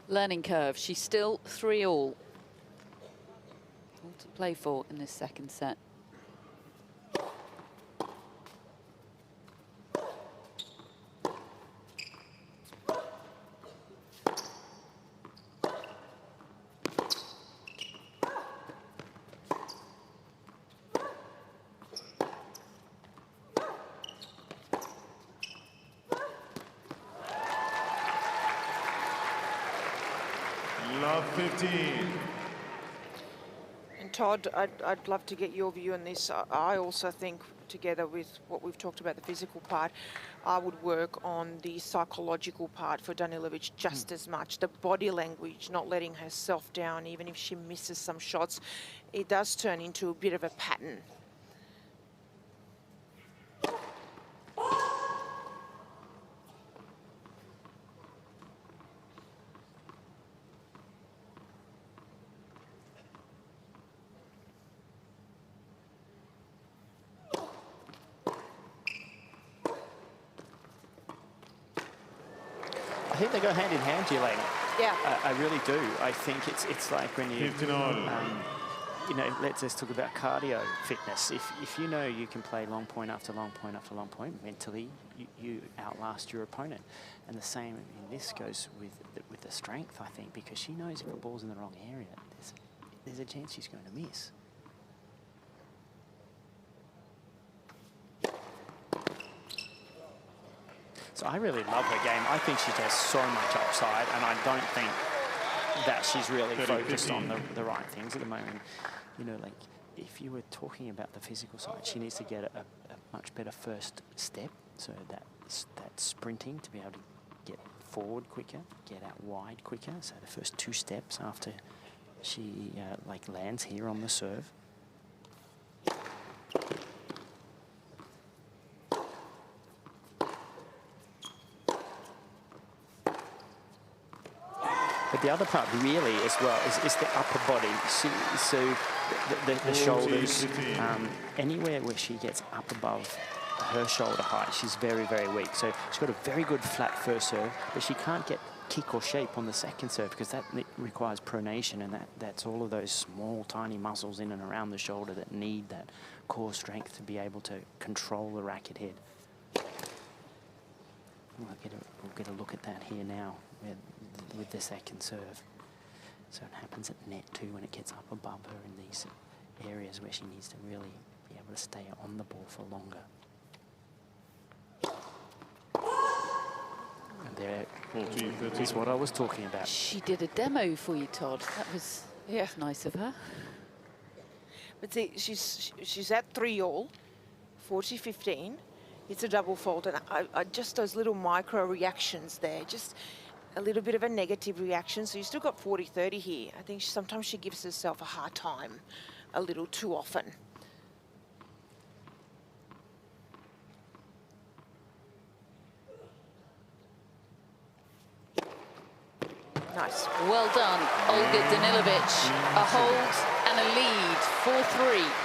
Learning curve. She's still 3-all. All to play for in this second set. Love 15. And Todd, I'd love to get your view on this. I also think, together with what we've talked about, the physical part, I would work on the psychological part for Danilovic just as much. The body language, not letting herself down, even if she misses some shots, it does turn into a bit of a pattern. I think they go hand in hand, Gillian. Yeah. I really do. I think it's like when you, you know, let's just talk about cardio fitness. If you know you can play long point after long point after long point, mentally you outlast your opponent. And the same in this goes with the strength, I think, because she knows if the ball's in the wrong area, there's a chance she's going to miss. So I really love her game. I think she has so much upside, and I don't think that she's really focused on the right things at the moment. You know, like, if you were talking about the physical side, she needs to get a much better first step, so that sprinting to be able to get forward quicker, get out wide quicker. So the first 2 steps after she like lands here on the serve. But the other part really as well is the upper body. So the shoulders, anywhere where she gets up above her shoulder height, she's very, very weak. So she's got a very good flat first serve, but she can't get kick or shape on the second serve because that requires pronation, and that's all of those small, tiny muscles in and around the shoulder that need that core strength to be able to control the racket head. We'll get a look at that here now with the second serve. So it happens at net too when it gets up above her in these areas where she needs to really be able to stay on the ball for longer. And there is what I was talking about. She did a demo for you, Todd. That was nice of her. But see, she's at 3-all, 40-15. It's a double fault, and I just those little micro reactions there, just a little bit of a negative reaction. So you still got 40-30 here. I think sometimes she gives herself a hard time a little too often. Nice. Well done, Olga Danilovic. A hold and a lead, 4-3.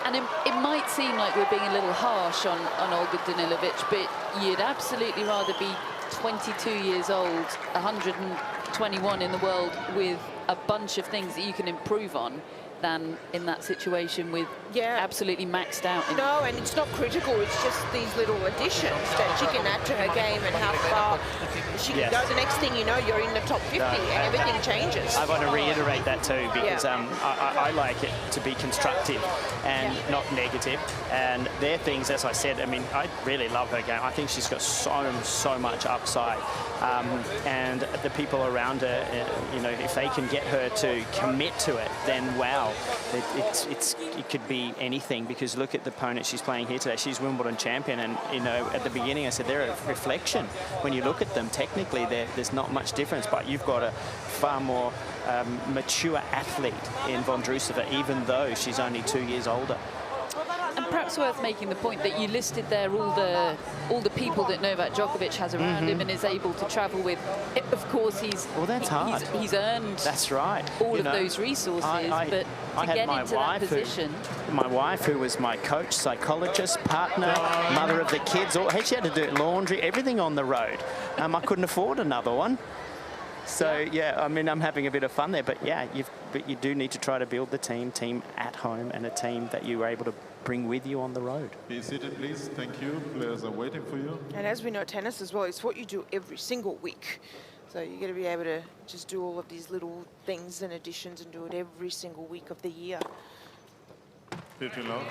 And it might seem like we're being a little harsh on Olga Danilovic, but you'd absolutely rather be 22 years old, 121 in the world, with a bunch of things that you can improve on, than in that situation with absolutely maxed out. No, and it's not critical. It's just these little additions that she can add to her game, and how far she can go. The next thing you know, you're in the top 50 and everything changes. I want to reiterate that too, because I like it to be constructive and not negative. And they're things, as I said, I mean, I really love her game. I think she's got so much upside. And the people around her, you know, if they can get her to commit to it, then wow. It could be anything, because look at the opponent she's playing here today. She's Wimbledon champion, and you know, at the beginning I said they're a reflection. When you look at them, technically there's not much difference, but you've got a far more mature athlete in Vondrousova, even though she's only 2 years older. And perhaps worth making the point that you listed there all the people that Novak Djokovic has around him and is able to travel with. Of course, he's earned all of those resources, but to get into that position. My wife, who was my coach, psychologist, partner, mother of the kids, she had to do laundry, everything on the road. I couldn't afford another one. So yeah, I mean, I'm having a bit of fun there, but yeah, you do need to try to build the team at home, and a team that you were able to bring with you on the road. Be seated, please. Thank you. Players are waiting for you. And as we know, tennis as well, it's what you do every single week. So you're going to be able to just do all of these little things and additions and do it every single week of the year. 15 love.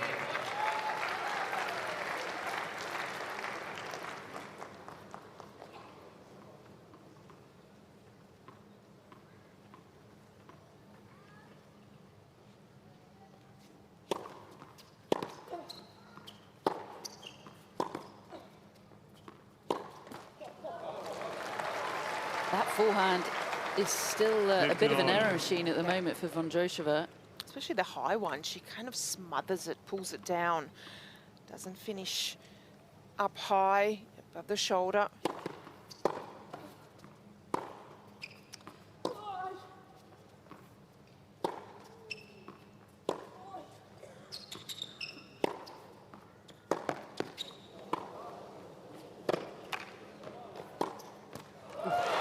That forehand is still a bit of an error machine at the moment for Vondrousova. Especially the high one, she kind of smothers it, pulls it down. Doesn't finish up high, above the shoulder.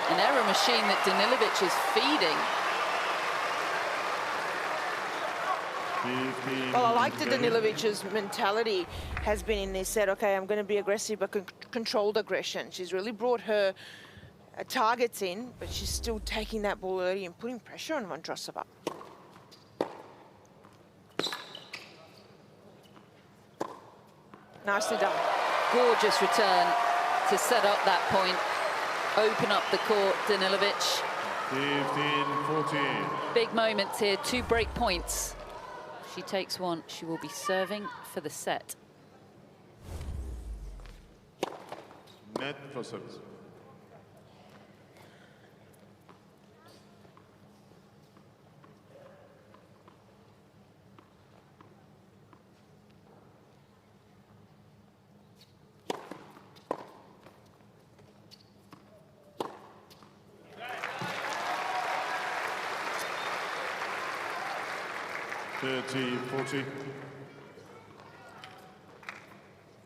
An error machine that Danilovic is feeding. Well, I like that Danilovic's mentality has been in this set, okay, I'm going to be aggressive, but controlled aggression. She's really brought her targets in, but she's still taking that ball early and putting pressure on Vondrousova. Nicely done. Gorgeous return to set up that point. Open up the court, Danilovic. 15-14. Big moments here, 2 break points. If she takes one, she will be serving for the set. Net for service.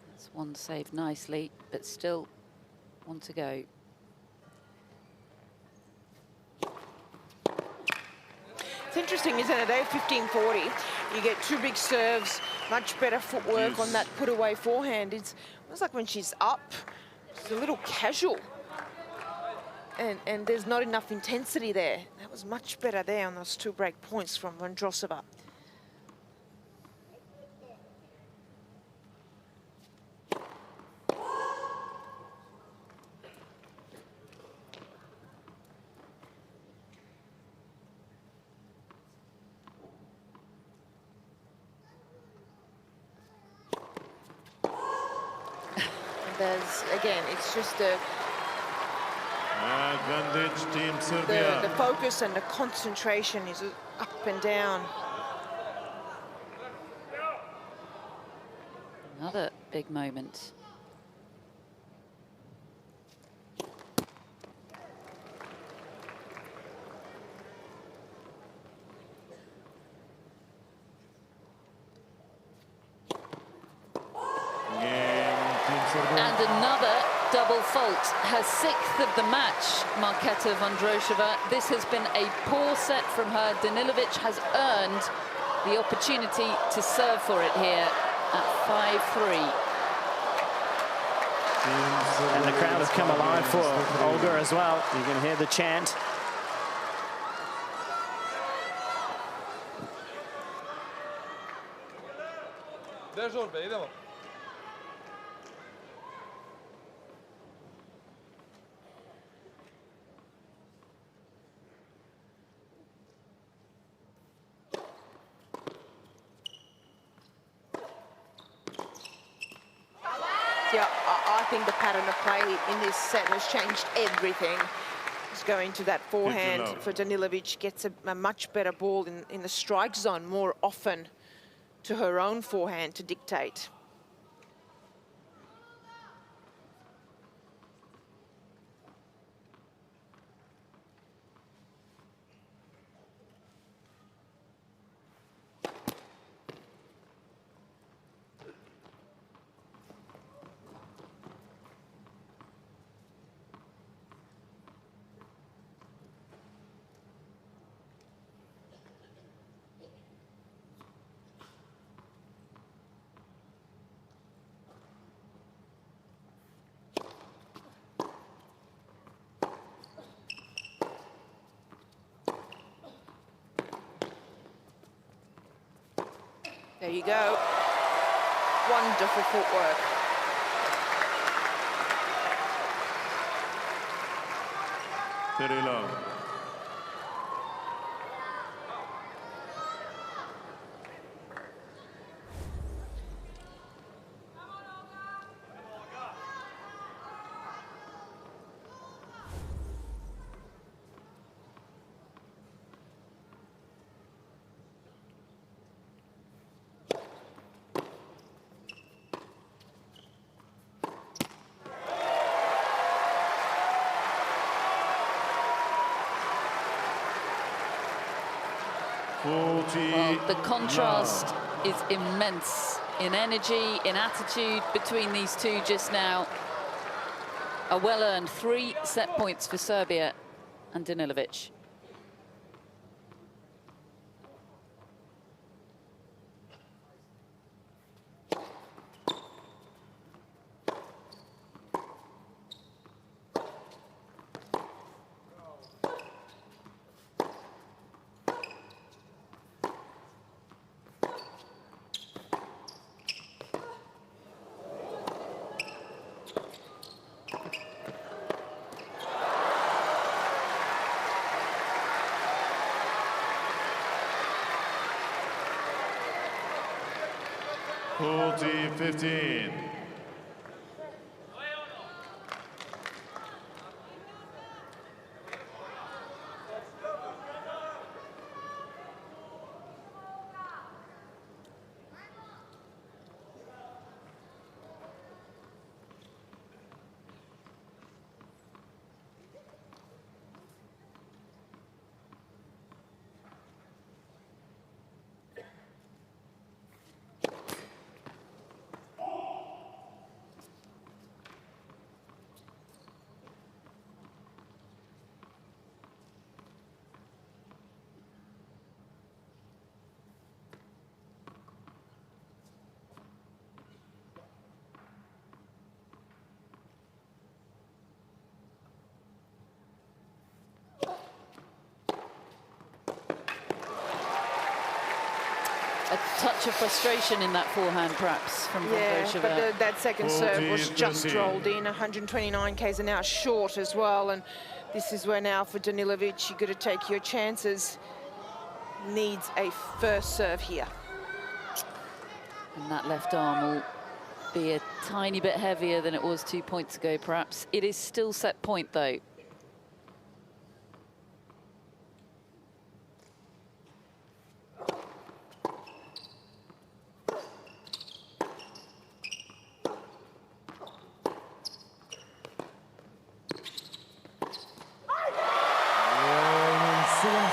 That's one saved nicely, but still one to go. It's interesting, isn't it? 15-40. You get 2 big serves, much better footwork on that put-away forehand. It's almost like when she's up, she's a little casual. And there's not enough intensity there. That was much better there on those 2 break points from Vondrousova. There's, again, it's just advantage Team Serbia. The focus and the concentration is up and down. Another big moment. And another double fault, her 6th of the match, Marketa Vondrousova. This has been a poor set from her. Danilovic has earned the opportunity to serve for it here at 5-3. And the crowd has come alive for Olga as well. You can hear the chant. Yeah, I think the pattern of play in this set has changed everything. Just going to that forehand for Danilovic, gets a much better ball in the strike zone more often to her own forehand to dictate. There you go. Wonderful footwork. Very low. Well, the contrast is immense in energy, in attitude between these two just now. A well-earned 3 set points for Serbia and Danilovic. Forty 15. A touch of frustration in that forehand, perhaps, from Vondrousova. But that second serve was just 40-13. rolled in, 129 k's an hour short as well. And this is where now for Danilovic, you've got to take your chances. Needs a first serve here. And that left arm will be a tiny bit heavier than it was 2 points ago, perhaps. It is still set point, though.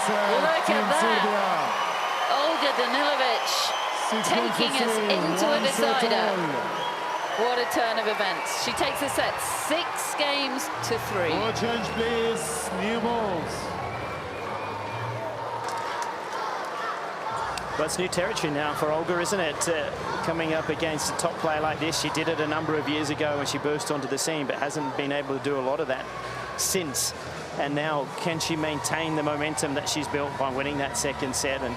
Look at that! Olga Danilovic taking us into a decider. What a turn of events. She takes a set 6 games to 3. More change, please. New balls. Well, it's new territory now for Olga, isn't it? Coming up against a top player like this. She did it a number of years ago when she burst onto the scene, but hasn't been able to do a lot of that since. And now, can she maintain the momentum that she's built by winning that second set? And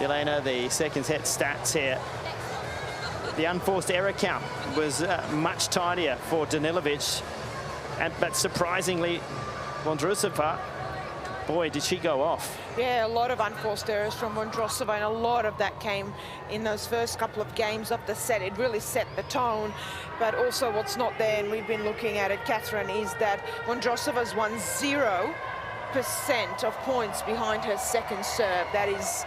Elena, the second set stats here. The unforced error count was much tidier for Danilovic. But surprisingly, Vondrousova, boy, did she go off. Yeah, a lot of unforced errors from Vondrousova, and a lot of that came in those first couple of games of the set. It really set the tone. But also what's not there, and we've been looking at it, Catherine, is that Vondrousova's won 0% of points behind her second serve. That is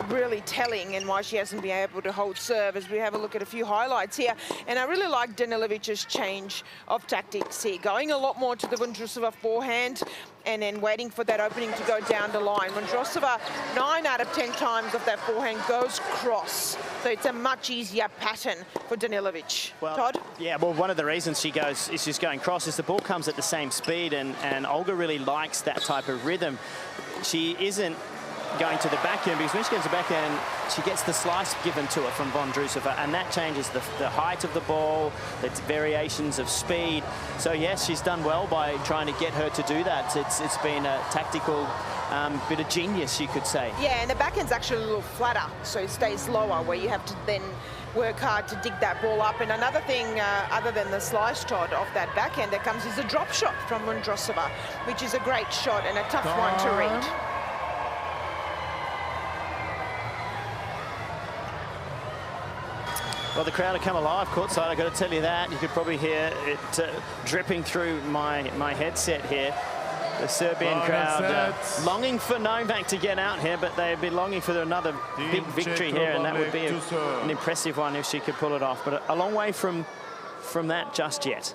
really telling, and why she hasn't been able to hold serve, as we have a look at a few highlights here. And I really like Danilovic's change of tactics here, going a lot more to the Vondrousova forehand and then waiting for that opening to go down the line. Vondrousova, 9 out of 10 times of that forehand goes cross, so it's a much easier pattern for Danilovic. Well, Todd? Yeah, well, one of the reasons she's going cross is the ball comes at the same speed, and Olga really likes that type of rhythm. She isn't going to the backhand, because when she goes to the backhand, she gets the slice given to her from Vondrousova, and that changes the height of the ball, the variations of speed. So yes, she's done well by trying to get her to do that. It's been a tactical bit of genius, you could say. Yeah, and the backhand's actually a little flatter, so it stays lower, where you have to then work hard to dig that ball up. And another thing, other than the slice, Todd, of that backhand that comes is a drop shot from Vondrousova, which is a great shot and a tough one to read. Well, the crowd have come alive courtside, I've got to tell you that. You could probably hear it dripping through my headset here. The Serbian crowd longing for Novak to get out here, but they'd be longing for another big victory here, and that would be an impressive one if she could pull it off. But a long way from that just yet.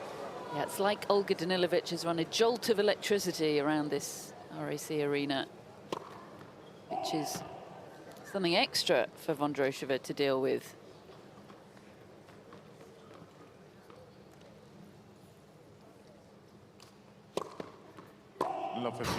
Yeah, it's like Olga Danilovic has run a jolt of electricity around this RAC arena, which is something extra for Vondrousova to deal with. Love 15.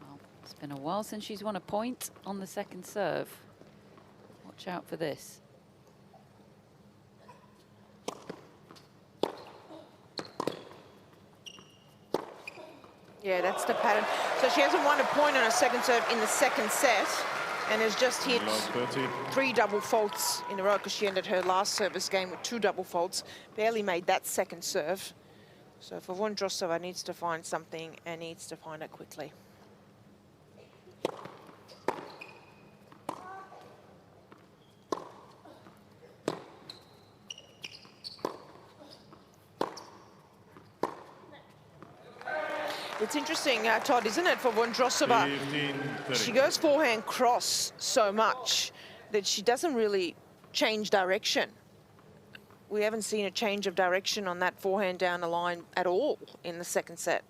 Well, it's been a while since she's won a point on the second serve. Watch out for this. Yeah, that's the pattern. So she hasn't won a point on a second serve in the second set, and has just hit 3 double faults in a row, because she ended her last service game with 2 double faults. Barely made that second serve. So for Vondrousova, needs to find something, and needs to find it quickly. It's interesting, Todd, isn't it, for Vondrousova? She goes forehand cross so much that she doesn't really change direction. We haven't seen a change of direction on that forehand down the line at all in the second set.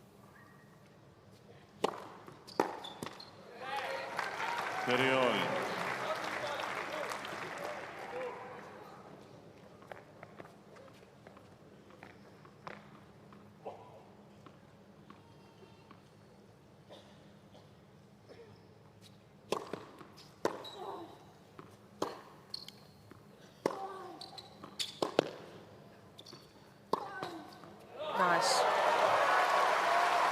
Nice.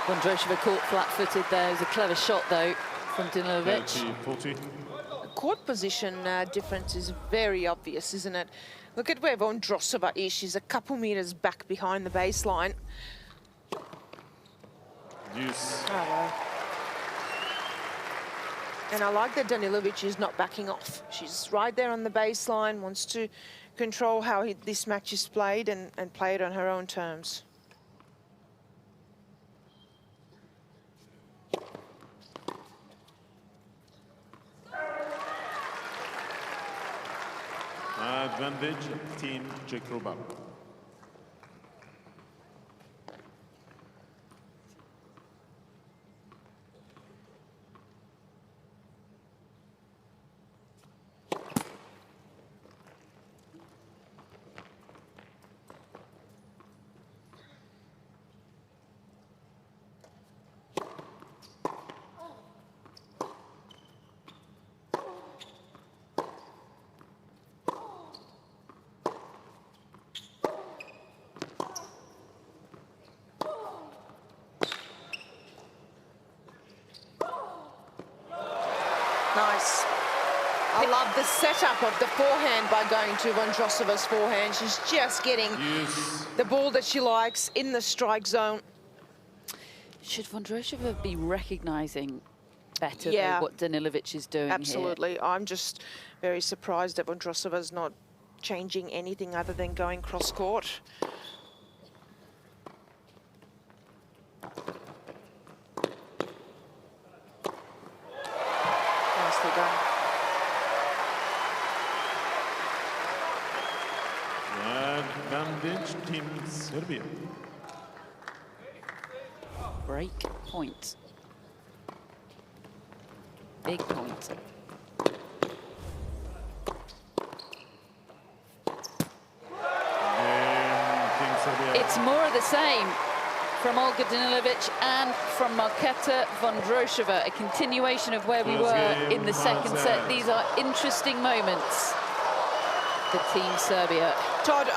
Vondrousova caught flat-footed there. It was a clever shot, though, from Danilovic. 40. Court position difference is very obvious, isn't it? Look at where Vondrousova is. She's a couple meters back behind the baseline. Yes. Oh, wow. And I like that Danilovic is not backing off. She's right there on the baseline, wants to control how this match is played, and play it on her own terms. Advantage, Team Czech Republic. Nice. I love the setup of the forehand by going to Vondrousova's forehand. She's just getting the ball that she likes in the strike zone. Should Vondrousova be recognising better Yeah. what Danilovic is doing Absolutely. I'm just very surprised that Vondrousova's not changing anything other than going cross-court. Nicely done. Advantage, Team Serbia. Break point. Big point. Team Serbia. It's more of the same from Olga Danilovic and from Marketa Vondrousova. A continuation of where we First were game, in the second set. Marta. These are interesting moments for Team Serbia. Todd,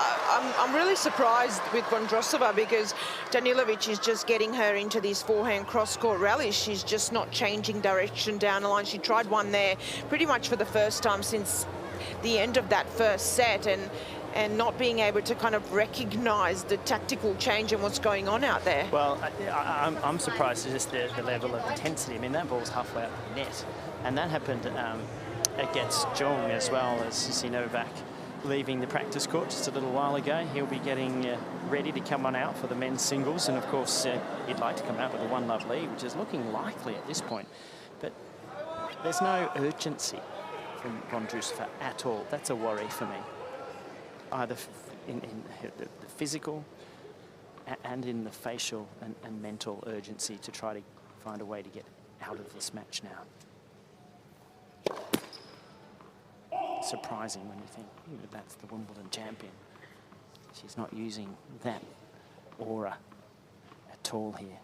I'm really surprised with Vondrousova because Danilovic is just getting her into these forehand cross-court rallies. She's just not changing direction down the line. She tried one there pretty much for the first time since the end of that first set, and not being able to kind of recognise the tactical change and what's going on out there. Well, I'm surprised at just the level of intensity. I mean, that ball's halfway up the net, and that happened against Jung as well, as you see Novak leaving the practice court just a little while ago. He'll be getting ready to come on out for the men's singles, and of course he'd like to come out with a 1-love lead, which is looking likely at this point. But there's no urgency from Vondrousova at all. That's a worry for me, either in the physical and in the facial and mental urgency to try to find a way to get out of this match now. Surprising when you think that's the Wimbledon champion. She's not using that aura at all here.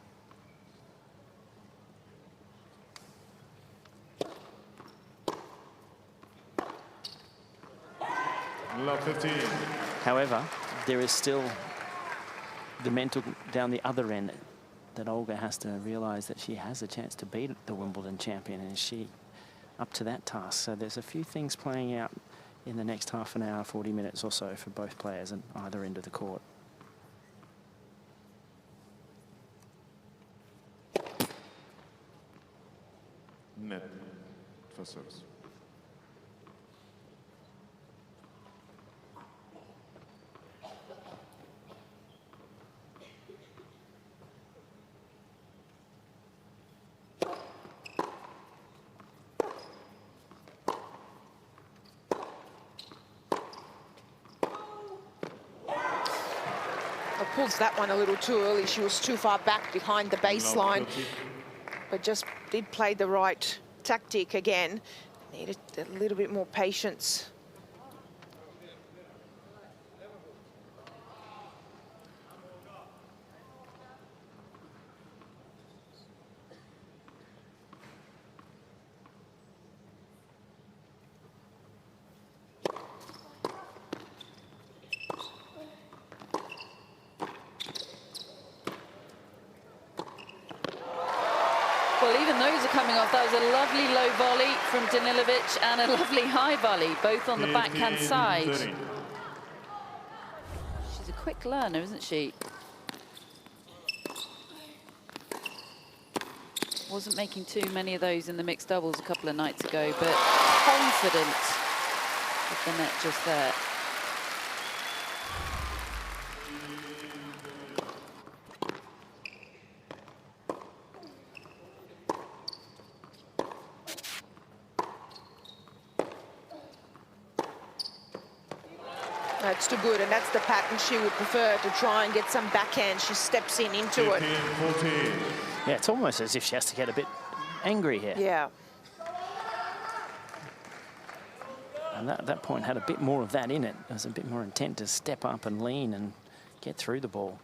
Love 15. However, there is still the mental down the other end that Olga has to realise that she has a chance to beat the Wimbledon champion, and she up to that task. So there's a few things playing out in the next half an hour, 40 minutes or so for both players at either end of the court. Net for service. Pulls that one a little too early. She was too far back behind the baseline, but just did play the right tactic again. Needed a little bit more patience. Well, even those are coming off. That was a lovely low volley from Danilovic and a lovely high volley, both on the backhand side. 30. She's a quick learner, isn't she? Wasn't making too many of those in the mixed doubles a couple of nights ago, but confident with the net just there. it's too good, and that's the pattern she would prefer, to try and get some backhand. She steps into it. 15-14. Yeah, it's almost as if she has to get a bit angry here. Yeah. And that point had a bit more of that in it. There was a bit more intent to step up and lean and get through the ball.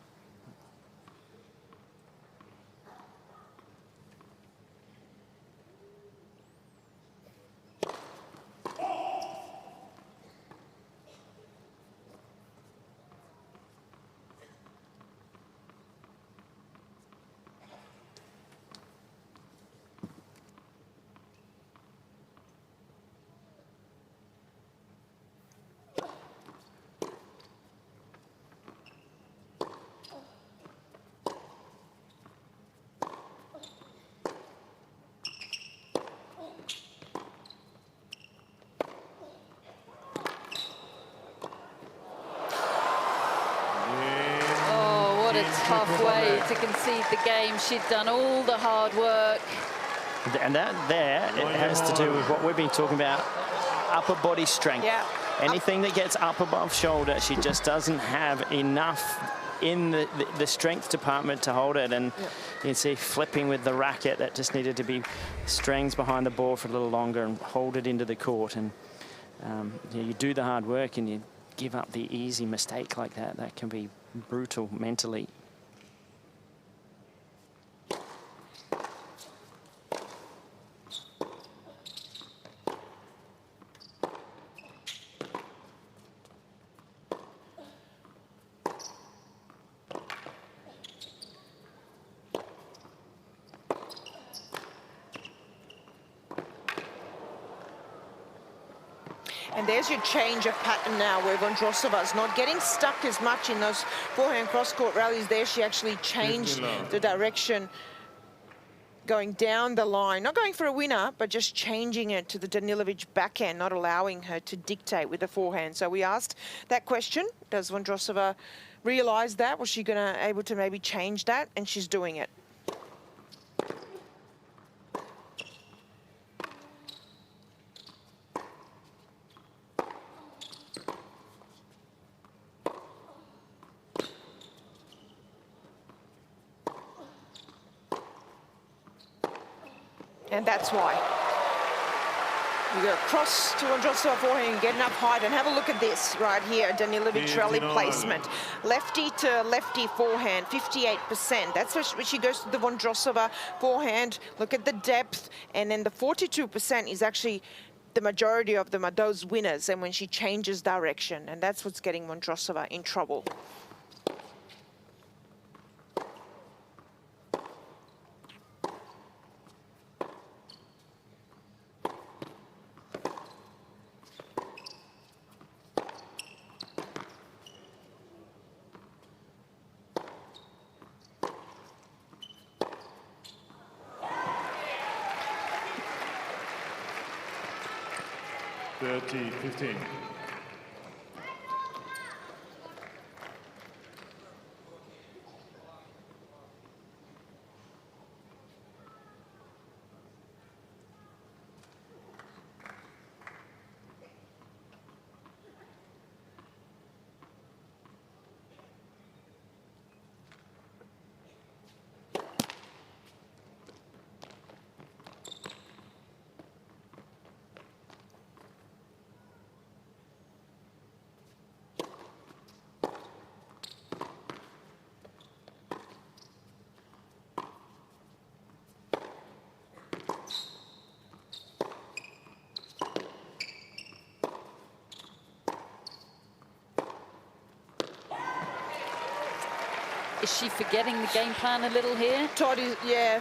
Tough way to concede the game. She'd done all the hard work. And that there, it has to do with what we've been talking about, upper body strength. Yeah. Anything that gets up above shoulder, she just doesn't have enough in the strength department to hold it. And you can see flipping with the racket, that just needed to be strings behind the ball for a little longer and hold it into the court. And you do the hard work and you give up the easy mistake like that. That can be brutal mentally. And there's your change of pattern now, where Vondrousova's not getting stuck as much in those forehand cross-court rallies. There she actually changed the direction, going down the line, not going for a winner, but just changing it to the Danilovic backhand, not allowing her to dictate with the forehand. So we asked that question, does Vondrousova realise that? Was she able to maybe change that? And she's doing it. And that's why. You go across to Vondrousova forehand, get enough height, and have a look at this right here, Danilovic rally placement. Lefty to lefty forehand, 58%. That's when she goes to the Vondrousova forehand. Look at the depth, and then the 42% is actually the majority of them are those winners, and when she changes direction, and that's what's getting Vondrousova in trouble. (30-15). Is she forgetting the game plan a little here? Todd is, yeah,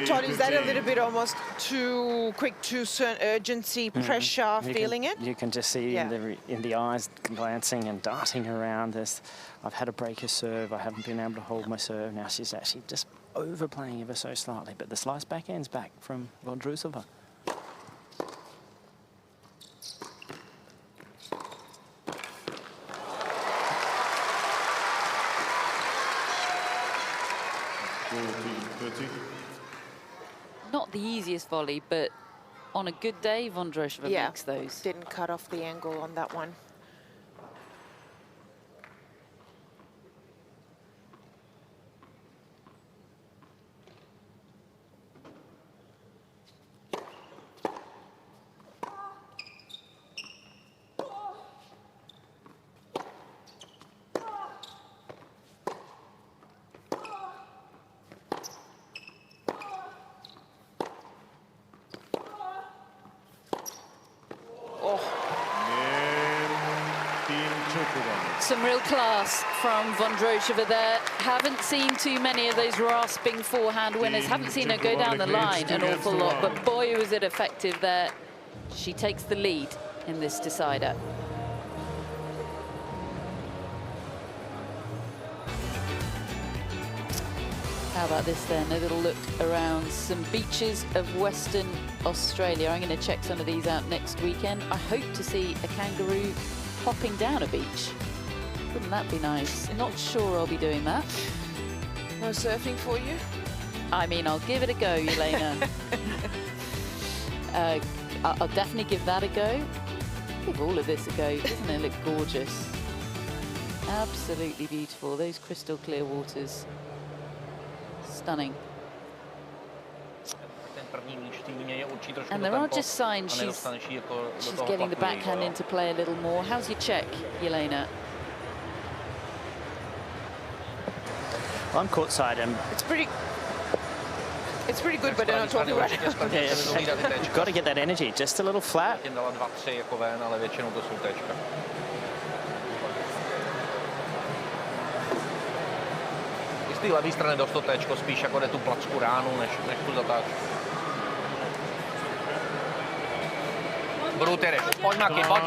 Todd, is that a 15. little bit almost too quick, too certain urgency, pressure, feeling it? You can just see in the eyes glancing and darting around this. I've had to break her serve. I haven't been able to hold my serve. Now she's actually just overplaying ever so slightly. But the slice backhand's back from Vondrousova. Not the easiest volley, but on a good day, Vondrousova makes those. Didn't cut off the angle on that one. Some real class from Vondrousova there. Haven't seen too many of those rasping forehand winners. Haven't seen her go down the line an awful lot, but boy, was it effective there. She takes the lead in this decider. How about this then? A little look around some beaches of Western Australia. I'm going to check some of these out next weekend. I hope to see a kangaroo hopping down a beach. Wouldn't that be nice? Not sure I'll be doing that. No surfing for you? I mean, I'll give it a go, Elena. I'll definitely give that a go. Give all of this a go. Doesn't it look gorgeous? Absolutely beautiful. Those crystal clear waters. Stunning. And there are just signs she's getting the backhand into play a little more. How's your check, Yelena? I'm courtside and it's pretty good, but they're not talking about it. You've got to get that energy, just a little flat. Z té levé strany dost to téčko, spíš jako jde tu placku ránu, než tu zatáčku. Brutery, pojď Maki, pojď.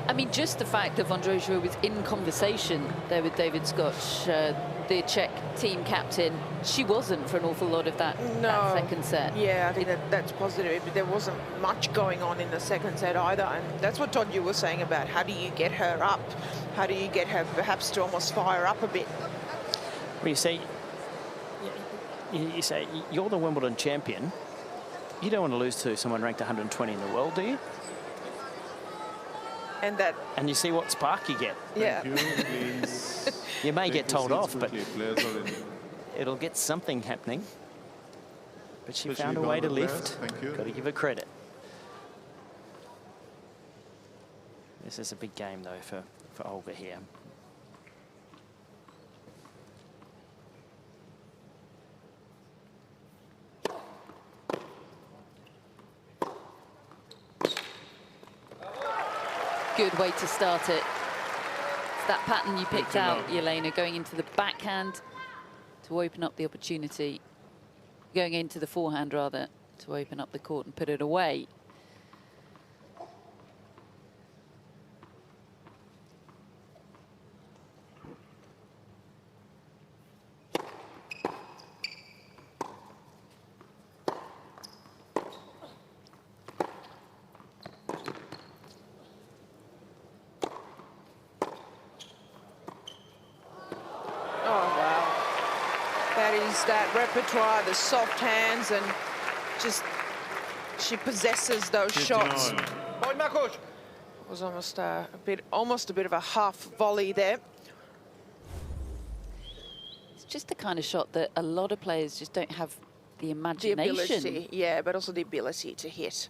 I mean, just the fact that Vondrousova was in conversation there with David Scott, the Czech team captain, she wasn't for an awful lot of that, that second set. Yeah, I think that's positive. But there wasn't much going on in the second set either. And that's what Todd, you were saying about how do you get her up? How do you get her perhaps to almost fire up a bit? Well, you say you're the Wimbledon champion. You don't want to lose to someone ranked 120 in the world, do you? And you see what spark you get. Yeah. You may get told off, but it'll get something happening. But she found a way to lift. Got to give her credit. This is a big game, though, for Olga here. Good way to start it. It's that pattern you picked out, Yelena, going into the backhand to open up the opportunity. Going into the forehand, rather, to open up the court and put it away. That repertoire, the soft hands, and just she possesses those shots. It was almost a bit of a half volley there. It's just the kind of shot that a lot of players just don't have the imagination. The ability, yeah, but also the ability to hit.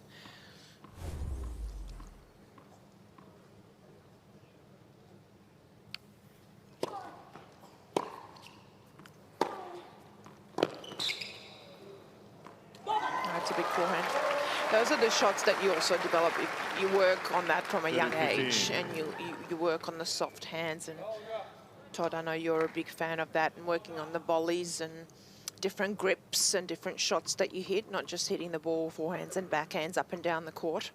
Those are the shots that you also develop if you work on that from a young age, and you work on the soft hands. And Todd, I know you're a big fan of that, and working on the volleys and different grips and different shots that you hit, not just hitting the ball forehands and backhands up and down the court.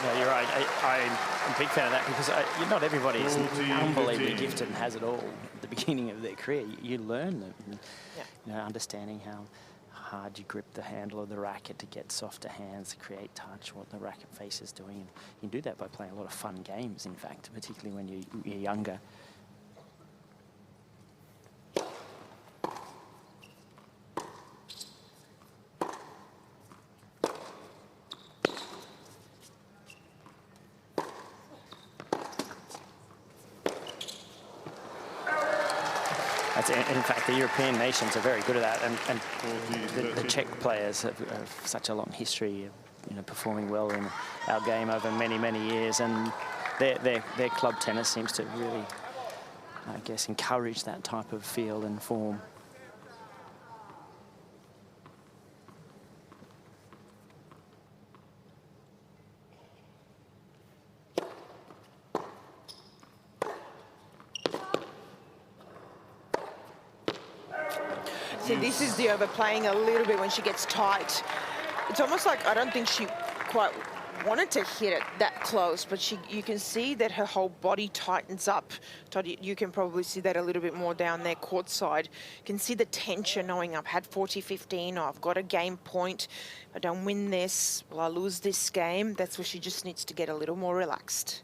No, you're right. I'm a big fan of that because not everybody is unbelievably gifted and has it all at the beginning of their career. You learn them, and, understanding how hard you grip the handle of the racket to get softer hands, to create touch, what the racket face is doing. And you can do that by playing a lot of fun games, in fact, particularly when you're younger. In fact, the European nations are very good at that, and the Czech players have such a long history of performing well in our game over many, many years, and their club tennis seems to really, I guess, encourage that type of feel and form. So this is the overplaying a little bit when she gets tight. It's almost like I don't think she quite wanted to hit it that close, but you can see that her whole body tightens up. Todd, you can probably see that a little bit more down there courtside. You can see the tension knowing I've had 40-15, or I've got a game point. If I don't win this, will I lose this game? That's where she just needs to get a little more relaxed.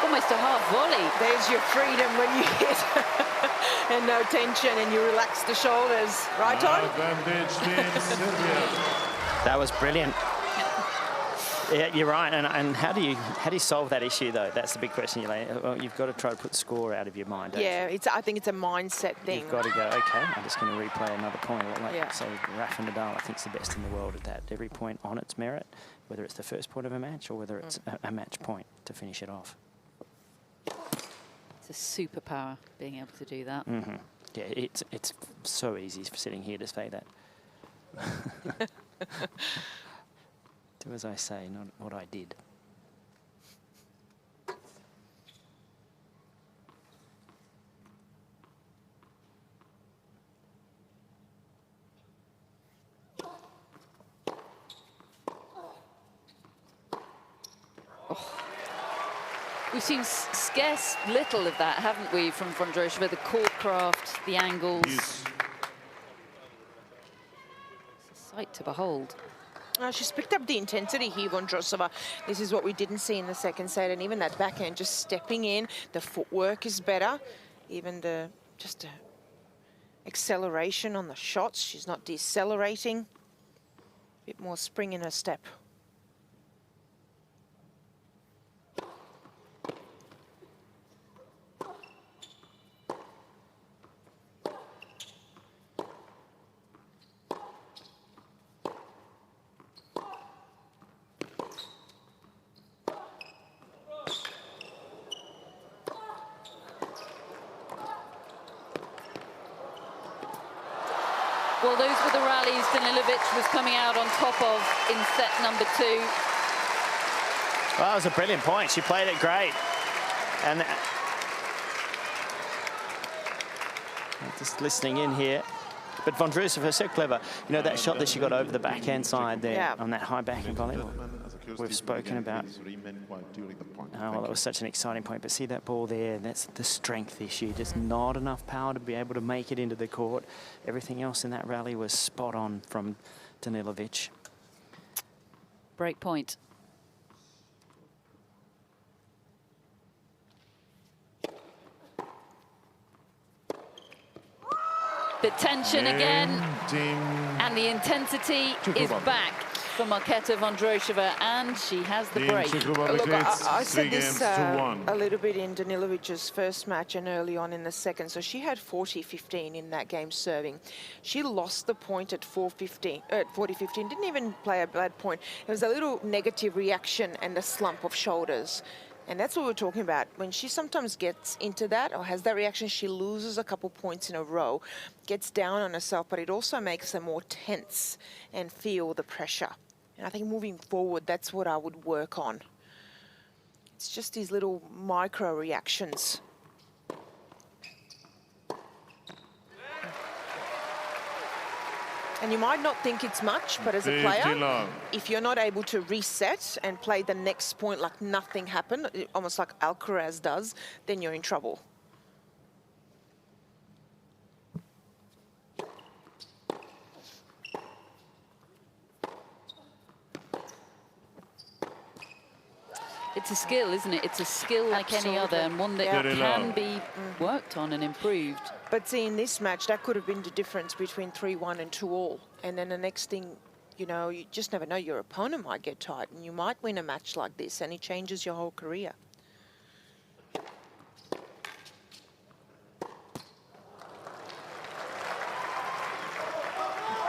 Almost a half volley. There's your freedom when you hit and no tension and you relax the shoulders. Right, Todd? Advantage Team Serbia. That was brilliant. Yeah, you're right. And how do you solve that issue though? That's the big question. You've got to try to put the score out of your mind. Yeah, I think it's a mindset thing. You've got to go, okay, I'm just going to replay another point. So Rafa Nadal, I think, is the best in the world at that. Every point on its merit, whether it's the first point of a match or whether it's a match point to finish it off. It's a superpower being able to do that. Mm-hmm. Yeah, it's so easy sitting here to say that. Do as I say, not what I did. We've seen scarce little of that, haven't we, from Vondrousova? The court craft, the angles. Yes. It's a sight to behold. She's picked up the intensity here, Vondrousova. This is what we didn't see in the second set, and even that backhand just stepping in. The footwork is better. Even the acceleration on the shots. She's not decelerating. A bit more spring in her step. Well, those were the rallies Danilovic was coming out on top of in set number 2. Well, that was a brilliant point. She played it great. And just listening in here. But Vondrousova, so clever. You know, that shot that she got over the backhand side there on that high backhand volley. We've spoken about well, that was such an exciting point. But see that ball there, that's the strength issue. Just not enough power to be able to make it into the court. Everything else in that rally was spot on from Danilovic. Break point. The tension again, and the intensity is back for Marketa Vondrousova, and she has the break. Look, I said this a little bit in Danilovic's first match and early on in the second. So she had 40-15 in that game serving. She lost the point at 40-15, didn't even play a bad point. It was a little negative reaction and a slump of shoulders. And that's what we're talking about. When she sometimes gets into that or has that reaction, she loses a couple points in a row, gets down on herself, but it also makes her more tense and feel the pressure. And I think moving forward, that's what I would work on. It's just these little micro reactions. And you might not think it's much, but as a 50 player, long. if you're not able to reset and play the next point like nothing happened, almost like Alcaraz does, then you're in trouble. It's a skill, isn't it? It's a skill like any other, and one that Very can low. be worked on and improved. But see, in this match, that could have been the difference between 3-1 and 2-all. And then the next thing, you know, you just never know. Your opponent might get tired, and you might win a match like this, and it changes your whole career.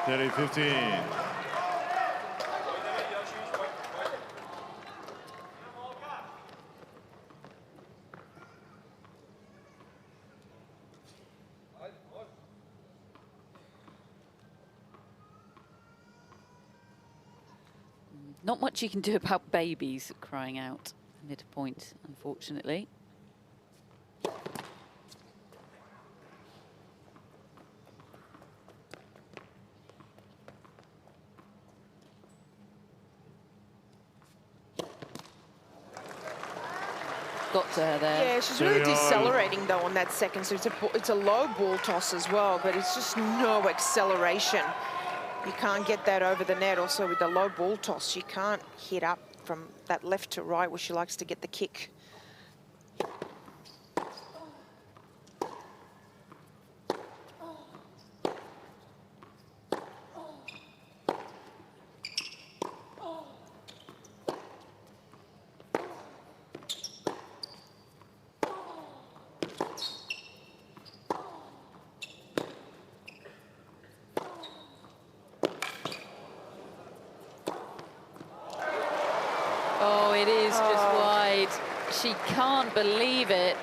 Thirty 15. Not much you can do about babies crying out mid-point, unfortunately. Got to her there. Yeah, she's really Very hard. decelerating though on that second. So it's a low ball toss as well, but it's just no acceleration. You can't get that over the net. Also with the low ball toss, you can't hit up from that left to right where she likes to get the kick. Oh, it is just wide. She can't believe it.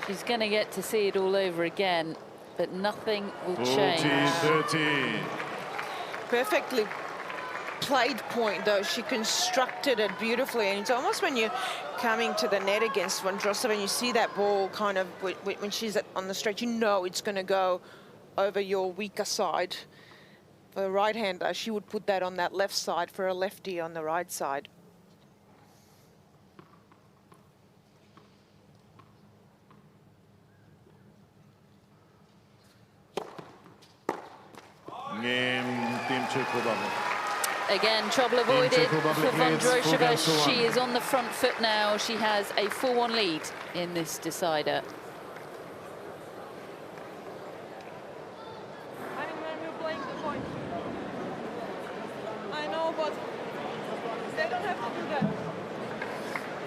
She's going to get to see it all over again, but nothing will 40 change. 30. Perfectly played point though. She constructed it beautifully, and it's almost when you're coming to the net against Vondrousova and you see that ball kind of when she's on the stretch, you know it's going to go over your weaker side. For a right-hander, she would put that on that left side. For a lefty, on the right side. Game Team Czech Republic. Again, trouble avoided Czech for Republic leads Vondrousova. 4-1. She is on the front foot now. She has a 4-1 lead in this decider. I know, but they don't have to do that.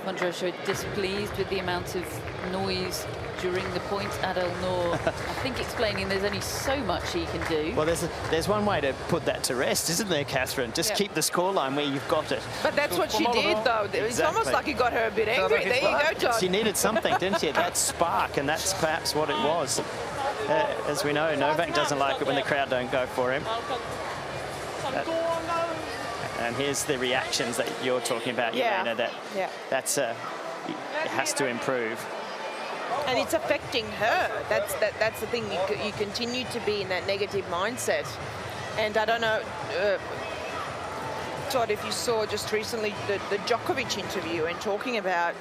Vondrousova displeased with the amount of noise during the point at El Noor. I think explaining there's only so much he can do. Well, there's one way to put that to rest, isn't there, Catherine? Just keep the scoreline where you've got it. But that's what she did, though. It's almost like it got her a bit angry. There you go, John. She needed something, didn't she? That spark, and that's perhaps what it was. As we know, Novak doesn't like it when the crowd don't go for him. And here's the reactions that you're talking about, Jelena. That's it has to improve. And it's affecting her. That's the thing. You continue to be in that negative mindset. And I don't know, Todd, if you saw just recently the Djokovic interview and talking about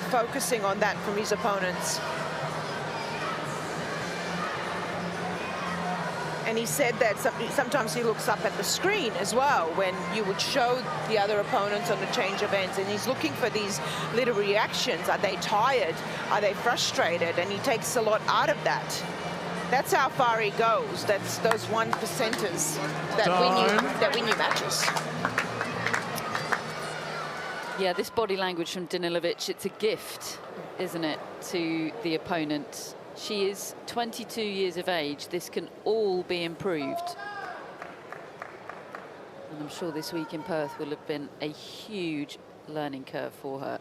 focusing on that from his opponents. And he said that sometimes he looks up at the screen as well when you would show the other opponents on the change of ends, and he's looking for these little reactions. Are they tired? Are they frustrated? And he takes a lot out of that. That's how far he goes. That's those 1%ers that win you matches. Yeah, this body language from Danilovic, it's a gift, isn't it, to the opponent. She is 22 years of age. This can all be improved. And I'm sure this week in Perth will have been a huge learning curve for her.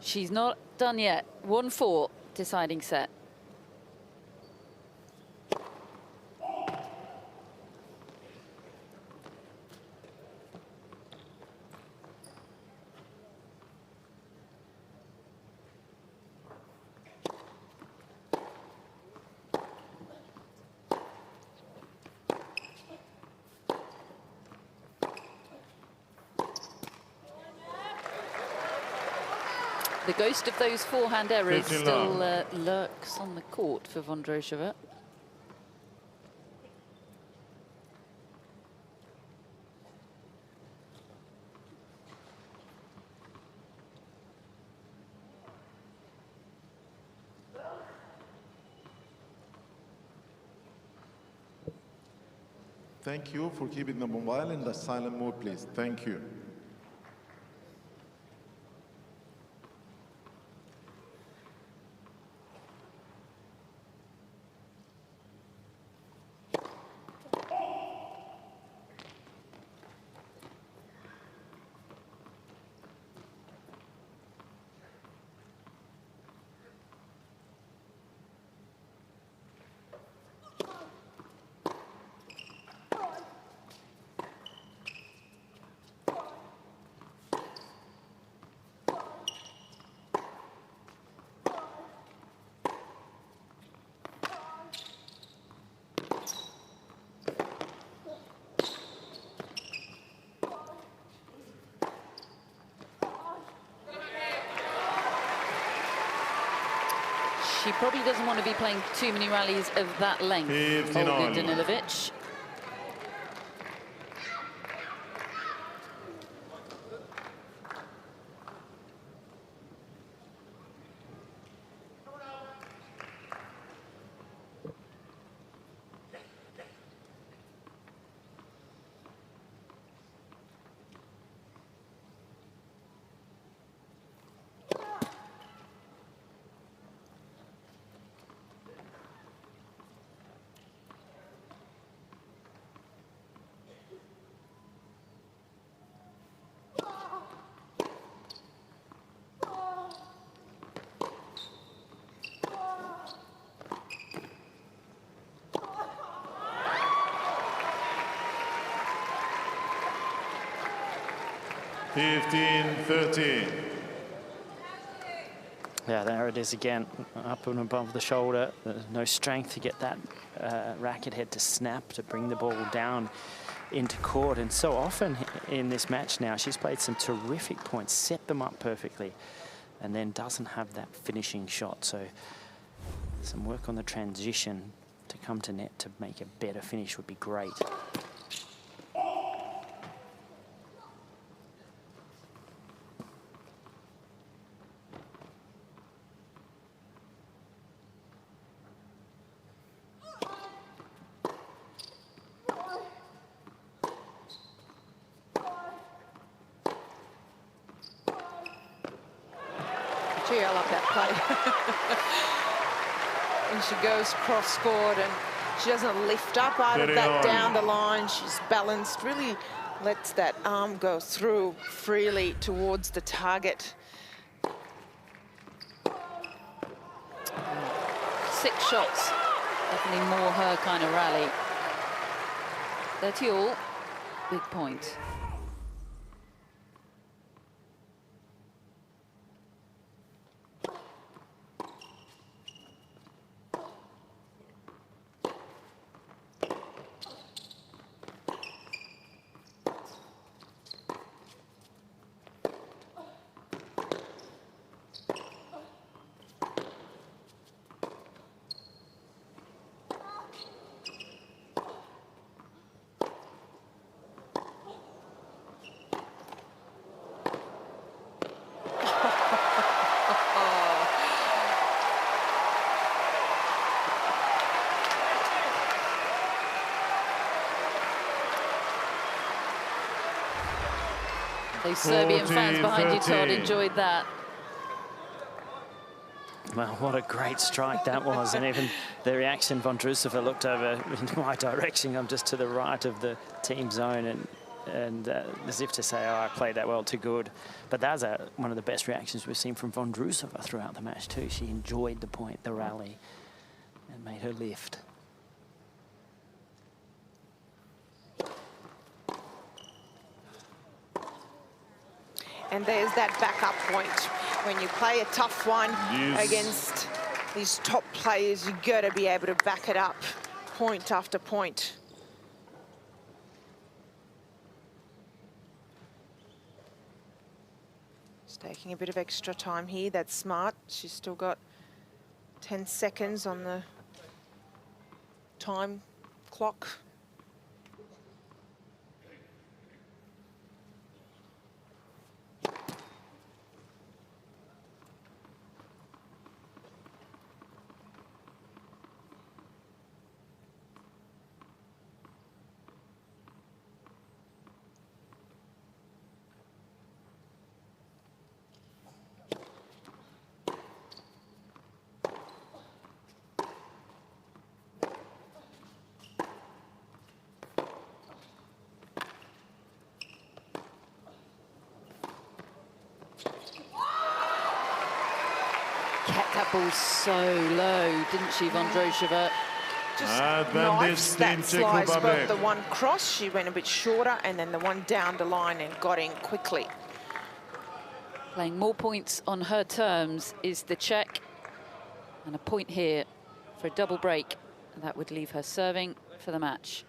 She's not done yet. 1-4, deciding set. The ghost of those forehand errors 15 still love. lurks on the court for Vondrousova. Thank you for keeping the mobile in the silent mode, please. Thank you. She probably doesn't want to be playing too many rallies of that length, 15 Olga all. Danilovic. Yeah, there it is again, up and above the shoulder. There's no strength to get that racket head to snap, to bring the ball down into court. And so often in this match now, she's played some terrific points, set them up perfectly, and then doesn't have that finishing shot. So some work on the transition to come to net to make a better finish would be great. Gee, I love that play. And she goes cross-court and she doesn't lift up out of that down the line. She's balanced, really lets that arm go through freely towards the target. 6 shots, definitely more her kind of rally. 30 all, big point. Those Serbian fans behind you, Todd, enjoyed that. Well, what a great strike that was. And even the reaction, Vondrousova looked over in my direction. I'm just to the right of the team zone and as if to say, oh, I played that well, too good. But that's one of the best reactions we've seen from Vondrousova throughout the match too. She enjoyed the point, the rally, and made her lift. And there's that backup point. When you play a tough one against these top players, you got to be able to back it up point after point. Taking a bit of extra time here. That's smart. She's still got 10 seconds on the time clock. Kept that ball so low, didn't she, Vondrousova? Just knifed that slice, both the one cross, she went a bit shorter, and then the one down the line and got in quickly. Playing more points on her terms is the Czech. And a point here for a double break. And that would leave her serving for the match.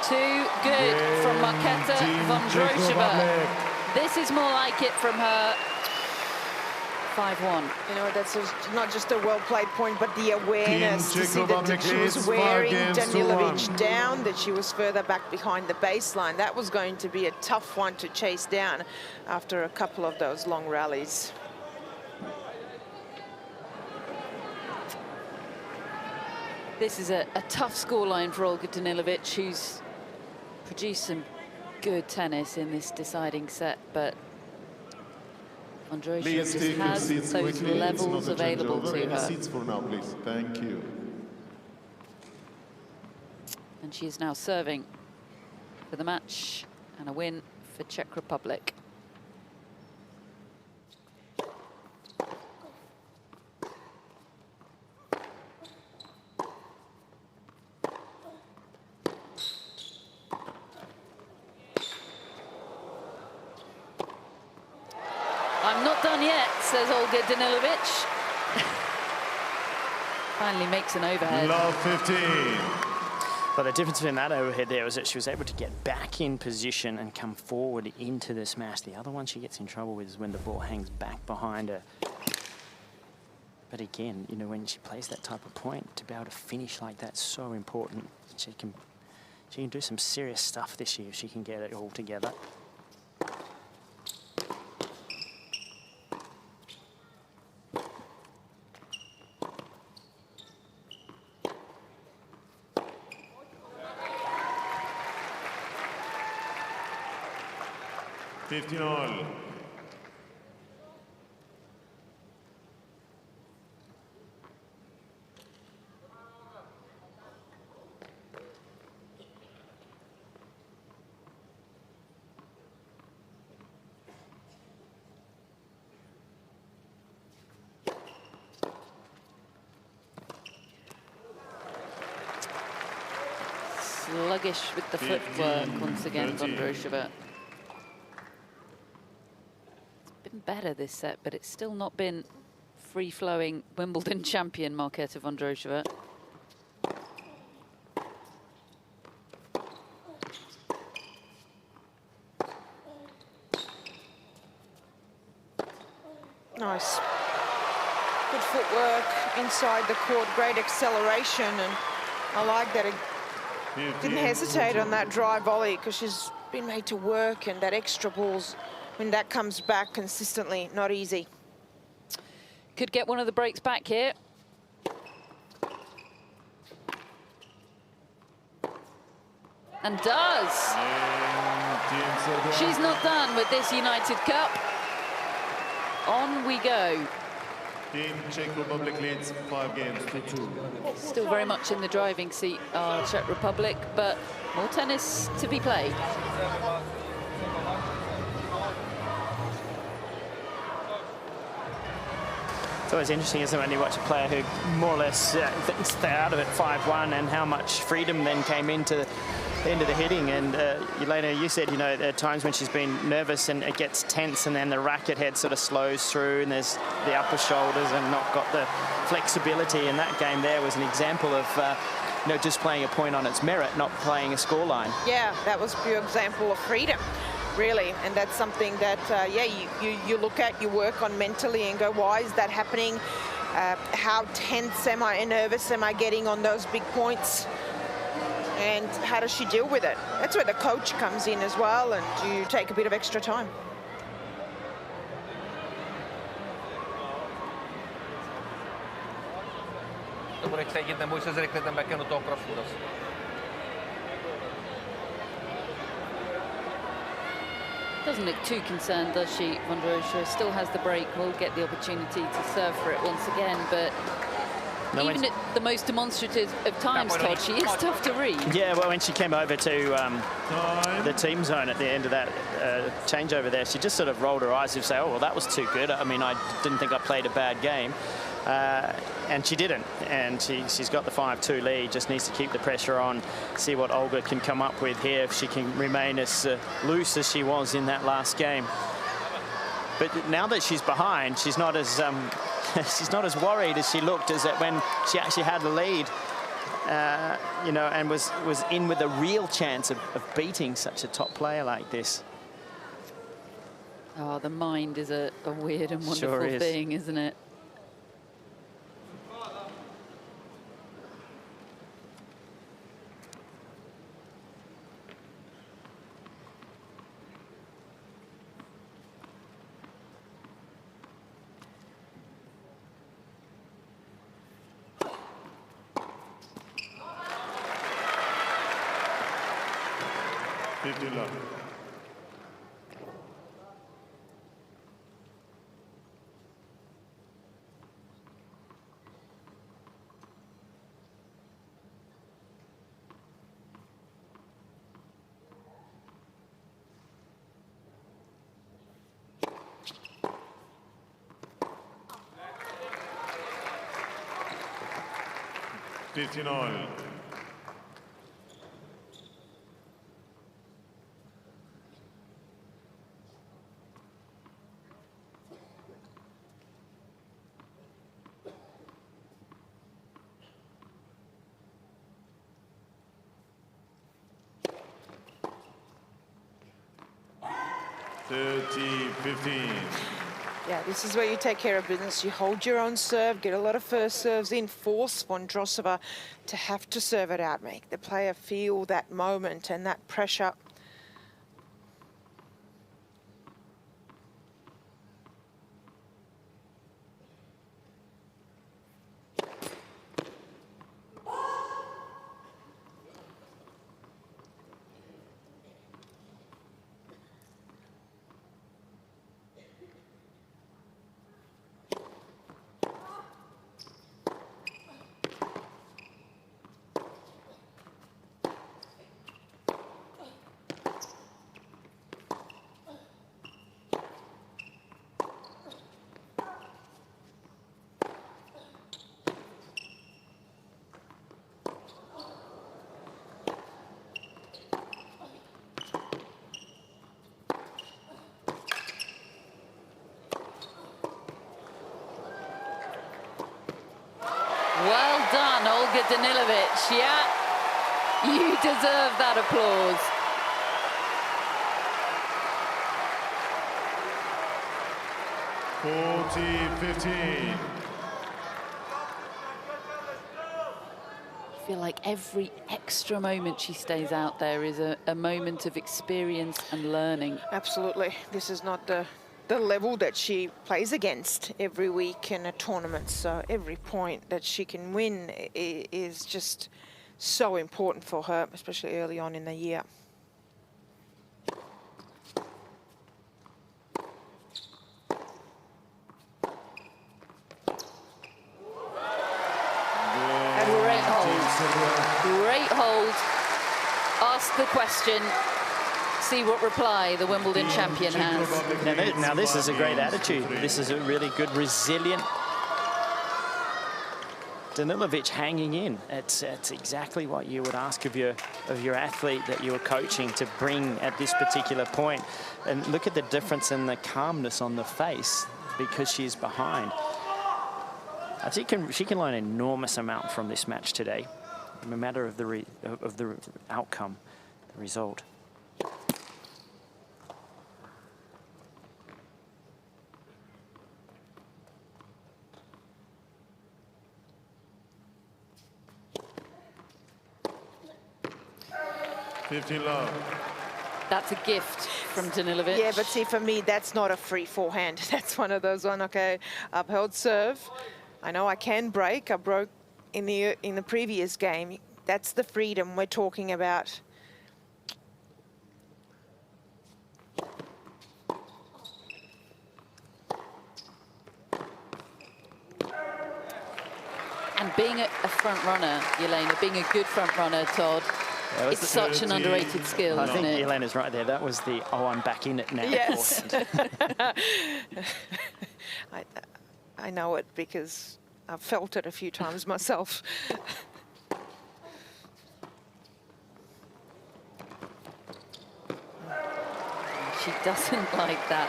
Too good from Marketa Vondrousova. This is more like it from her. 5-1. You know, that's not just a well-played point, but the awareness to see that she was wearing Danilovic down, that she was further back behind the baseline. That was going to be a tough one to chase down after a couple of those long rallies. This is a tough scoreline for Olga Danilovic, who's produced some good tennis in this deciding set, but Vondrousova just has those levels available to her. Seats for now, please. Thank you. And she is now serving for the match and a win for Czech Republic. I'm not done yet, says Olga Danilovic. Finally makes an overhead. Love 15. But the difference between that overhead there was that she was able to get back in position and come forward into the smash. The other one she gets in trouble with is when the ball hangs back behind her. But again, you know, when she plays that type of point, to be able to finish like that's so important. She can do some serious stuff this year if she can get it all together. $15. Sluggish with the footwork once again, Vondrousova. It's been better this set, but it's still not been free-flowing Wimbledon champion Marketa Vondrousova. Nice. Good footwork inside the court, great acceleration, and I like that it didn't hesitate on that dry volley because she's been made to work, and that extra balls, when that comes back consistently, not easy. Could get one of the breaks back here. And does. She's not done with this United Cup. On we go. Team Czech Republic leads 5 games to 2. Still very much in the driving seat, our Czech Republic, but more tennis to be played. It's always interesting, isn't it, when you watch a player who more or less thinks they're out of it 5-1 and how much freedom then came into the hitting. And Elena, you said, you know, there are times when she's been nervous and it gets tense and then the racket head sort of slows through and there's the upper shoulders and not got the flexibility. And that game there was an example of, you know, just playing a point on its merit, not playing a scoreline. Yeah, that was a pure example of freedom, really. And that's something that, yeah, you look at, you work on mentally and go, why is that happening? How tense am I and nervous am I getting on those big points? And how does she deal with it? That's where the coach comes in as well, and you take a bit of extra time. To bude cítit, neboj se zrychlit ten backhand do toho crossu. Doesn't look too concerned, does she, Vondrousova? Still has the break, will get the opportunity to serve for it once again, but no, even at the most demonstrative of times, Todd, she is tough to read. Yeah, well, when she came over to the team zone at the end of that changeover there, she just sort of rolled her eyes and say, oh, well, that was too good. I mean, I didn't think I played a bad game. And she didn't. And she's got the 5-2 lead, just needs to keep the pressure on, see what Olga can come up with here, if she can remain as loose as she was in that last game. But now that she's behind, she's not as she's not as worried as she looked as that when she actually had the lead, you know, and was in with a real chance of beating such a top player like this. Oh, the mind is a weird and wonderful thing, isn't it? Yeah, this is where you take care of business. You hold your own serve, get a lot of first serves in, force Vondrousova to have to serve it out, make the player feel that moment and that pressure. Well done, Olga Danilovic. Yeah, you deserve that applause. I feel like every extra moment she stays out there is a moment of experience and learning. Absolutely. This is not the level that she plays against every week in a tournament. So every point that she can win is just so important for her, especially early on in the year. Great hold. Great hold. Ask the question. See what reply the Wimbledon champion has. Now this is a great attitude. This is a really good, resilient Danilovic hanging in. It's exactly what you would ask of your athlete that you were coaching to bring at this particular point. And look at the difference in the calmness on the face because she's behind. I think she can learn an enormous amount from this match today, no matter of the outcome, the result. That's a gift from Danilovic. Yeah, but see, for me, that's not a free forehand. That's one of those okay, upheld serve. I know I can break. I broke in the previous game. That's the freedom we're talking about. And being a front runner, Yelena, being a good front runner, Todd, it's such an underrated skill, isn't it? I think Yelena's right there. That was the, oh, I'm back in it now. Yes. I know it because I've felt it a few times myself. She doesn't like that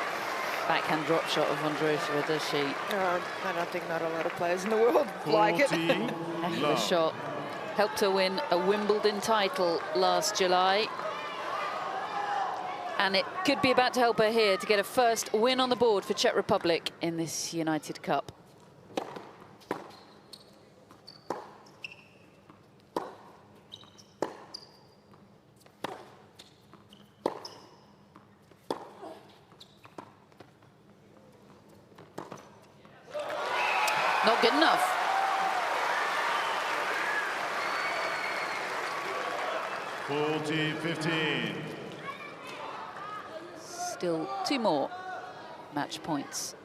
backhand drop shot of Vondrousova, does she? No, I don't think not a lot of players in the world like it. The shot helped her win a Wimbledon title last July. And it could be about to help her here to get a first win on the board for Czech Republic in this United Cup. Not good enough. Still 2 more match points.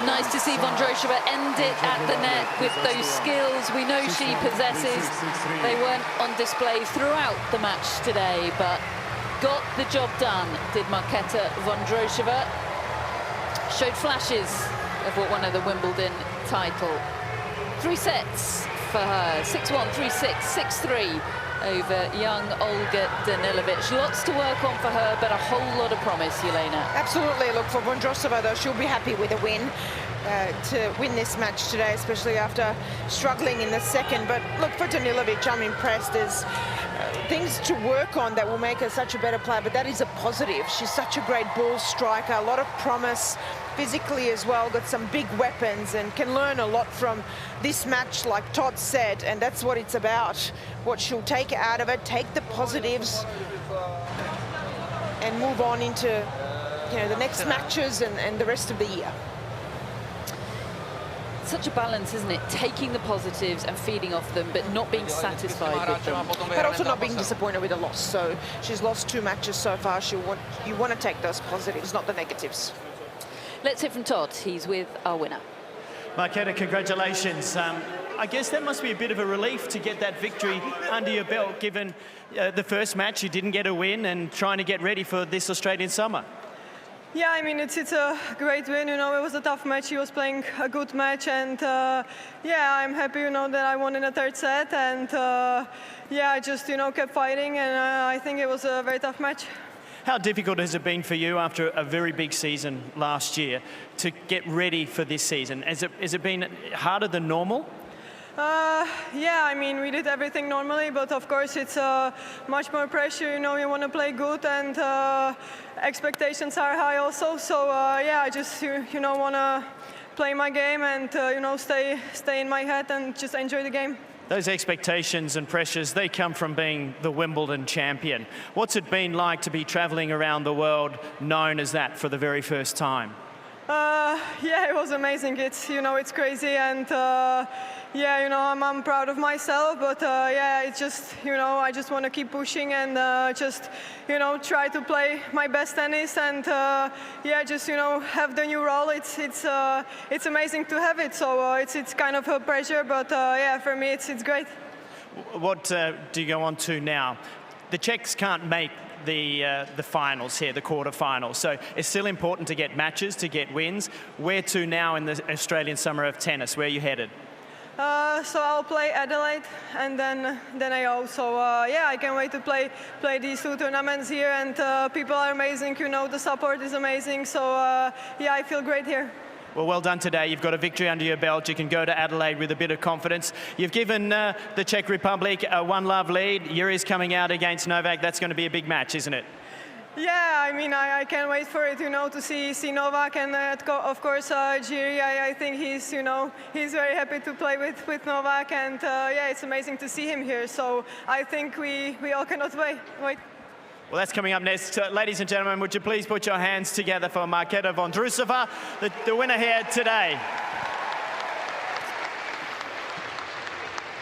Nice to see Vondrousova end it at the net with those skills we know she possesses. They weren't on display throughout the match today, but got the job done, did Marketa Vondrousova. Showed flashes of what won her the Wimbledon title. 3 sets for her, 6-1, 3-6, 6-3 over young Olga Danilovic. Lots to work on for her, but a whole lot of promise, Yelena. Absolutely. Look, for Vondrousova, though, she'll be happy with a win to win this match today, especially after struggling in the second. But look, for Danilovic, I'm impressed. There's things to work on that will make her such a better player, but that is a positive. She's such a great ball striker, a lot of promise physically as well, got some big weapons and can learn a lot from this match, like Todd said, and that's what it's about. What she'll take out of it, take the positives and move on into, you know, the next matches and the rest of the year. Such a balance, isn't it? Taking the positives and feeding off them, but not being satisfied with them. But also not being disappointed with a loss. So she's lost 2 matches so far. You want to take those positives, not the negatives. Let's hear from Todd. He's with our winner. Marketa, congratulations. I guess that must be a bit of a relief to get that victory under your belt, given the first match you didn't get a win and trying to get ready for this Australian summer. Yeah, I mean, it's a great win, you know. It was a tough match. He was playing a good match, and yeah, I'm happy, you know, that I won in the 3rd set, and yeah, I just, you know, kept fighting, and I think it was a very tough match. How difficult has it been for you after a very big season last year to get ready for this season? Has it been harder than normal? Yeah, I mean, we did everything normally, but of course it's much more pressure, you know, you want to play good, and expectations are high also. So yeah, I just, you know, want to play my game and, you know, stay in my head and just enjoy the game. Those expectations and pressures, they come from being the Wimbledon champion. What's it been like to be travelling around the world known as that for the very first time? Yeah, it was amazing. It's, you know, it's crazy, and yeah, you know, I'm proud of myself, but yeah, it's just, you know, I just want to keep pushing and just, you know, try to play my best tennis, and yeah, just, you know, have the new role. It's amazing to have it, so it's kind of a pressure, but yeah, for me it's great. What do you go on to now? The Czechs can't make the finals here, the quarterfinals. So it's still important to get matches, to get wins. Where to now in the Australian Summer of Tennis? Where are you headed? So I'll play Adelaide and then AO. So yeah, I can't wait to play these two tournaments here, and people are amazing. You know, the support is amazing. So yeah, I feel great here. Well done today. You've got a victory under your belt. You can go to Adelaide with a bit of confidence. You've given the Czech Republic a 1-love lead. Yuri's coming out against Novak. That's going to be a big match, isn't it? Yeah, I mean, I can't wait for it, you know, to see Novak, and of course Jiri. I think he's, you know, he's very happy to play with Novak, and yeah, it's amazing to see him here. So I think we all cannot wait. Well, that's coming up next. Ladies and gentlemen, would you please put your hands together for Marketa Vondrousova, the winner here today.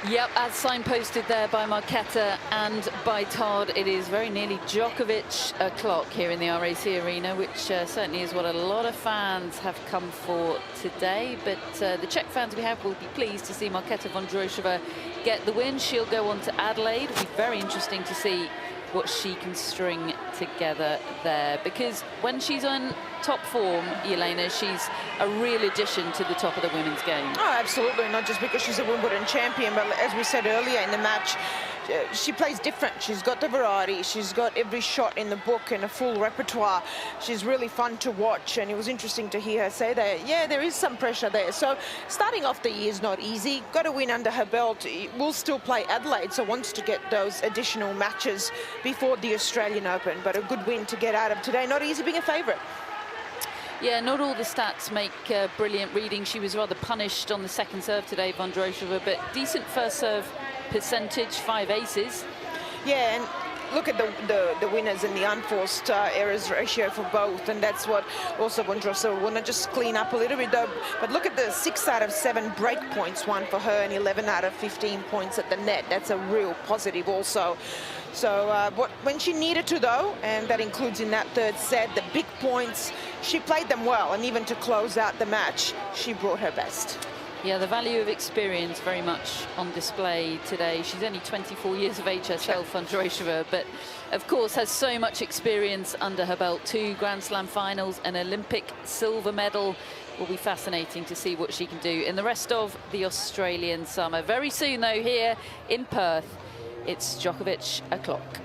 Yep, as signposted there by Marketa and by Todd, it is very nearly Djokovic o'clock here in the RAC Arena, which certainly is what a lot of fans have come for today. But the Czech fans we have will be pleased to see Marketa Vondrousova get the win. She'll go on to Adelaide. It'll be very interesting to see what she can string together there, because when she's on top form, Elena, she's a real addition to the top of the women's game. Oh, absolutely, not just because she's a Wimbledon champion, but as we said earlier in the match, she plays different. She's got the variety, she's got every shot in the book and a full repertoire. She's really fun to watch, and it was interesting to hear her say that, yeah, there is some pressure there. So starting off the year is not easy. Got a win under her belt. Will still play Adelaide, so wants to get those additional matches before the Australian Open, but a good win to get out of today. Not easy being a favourite. Yeah, not all the stats make brilliant reading. She was rather punished on the second serve today, Vondrousova, but decent first serve percentage, 5 aces. Yeah, and look at the winners and the unforced errors ratio for both, and that's what also Vondrousova want to just clean up a little bit though. But look at the 6 out of 7 break points won for her, and 11 out of 15 points at the net. That's a real positive also. So when she needed to though, and that includes in that third set, the big points, she played them well, and even to close out the match, she brought her best. Yeah, the value of experience very much on display today. She's only 24 years of age herself, Vondrousova, but of course has so much experience under her belt. 2 Grand Slam finals, an Olympic silver medal. Will be fascinating to see what she can do in the rest of the Australian summer. Very soon though, here in Perth, it's Djokovic o'clock.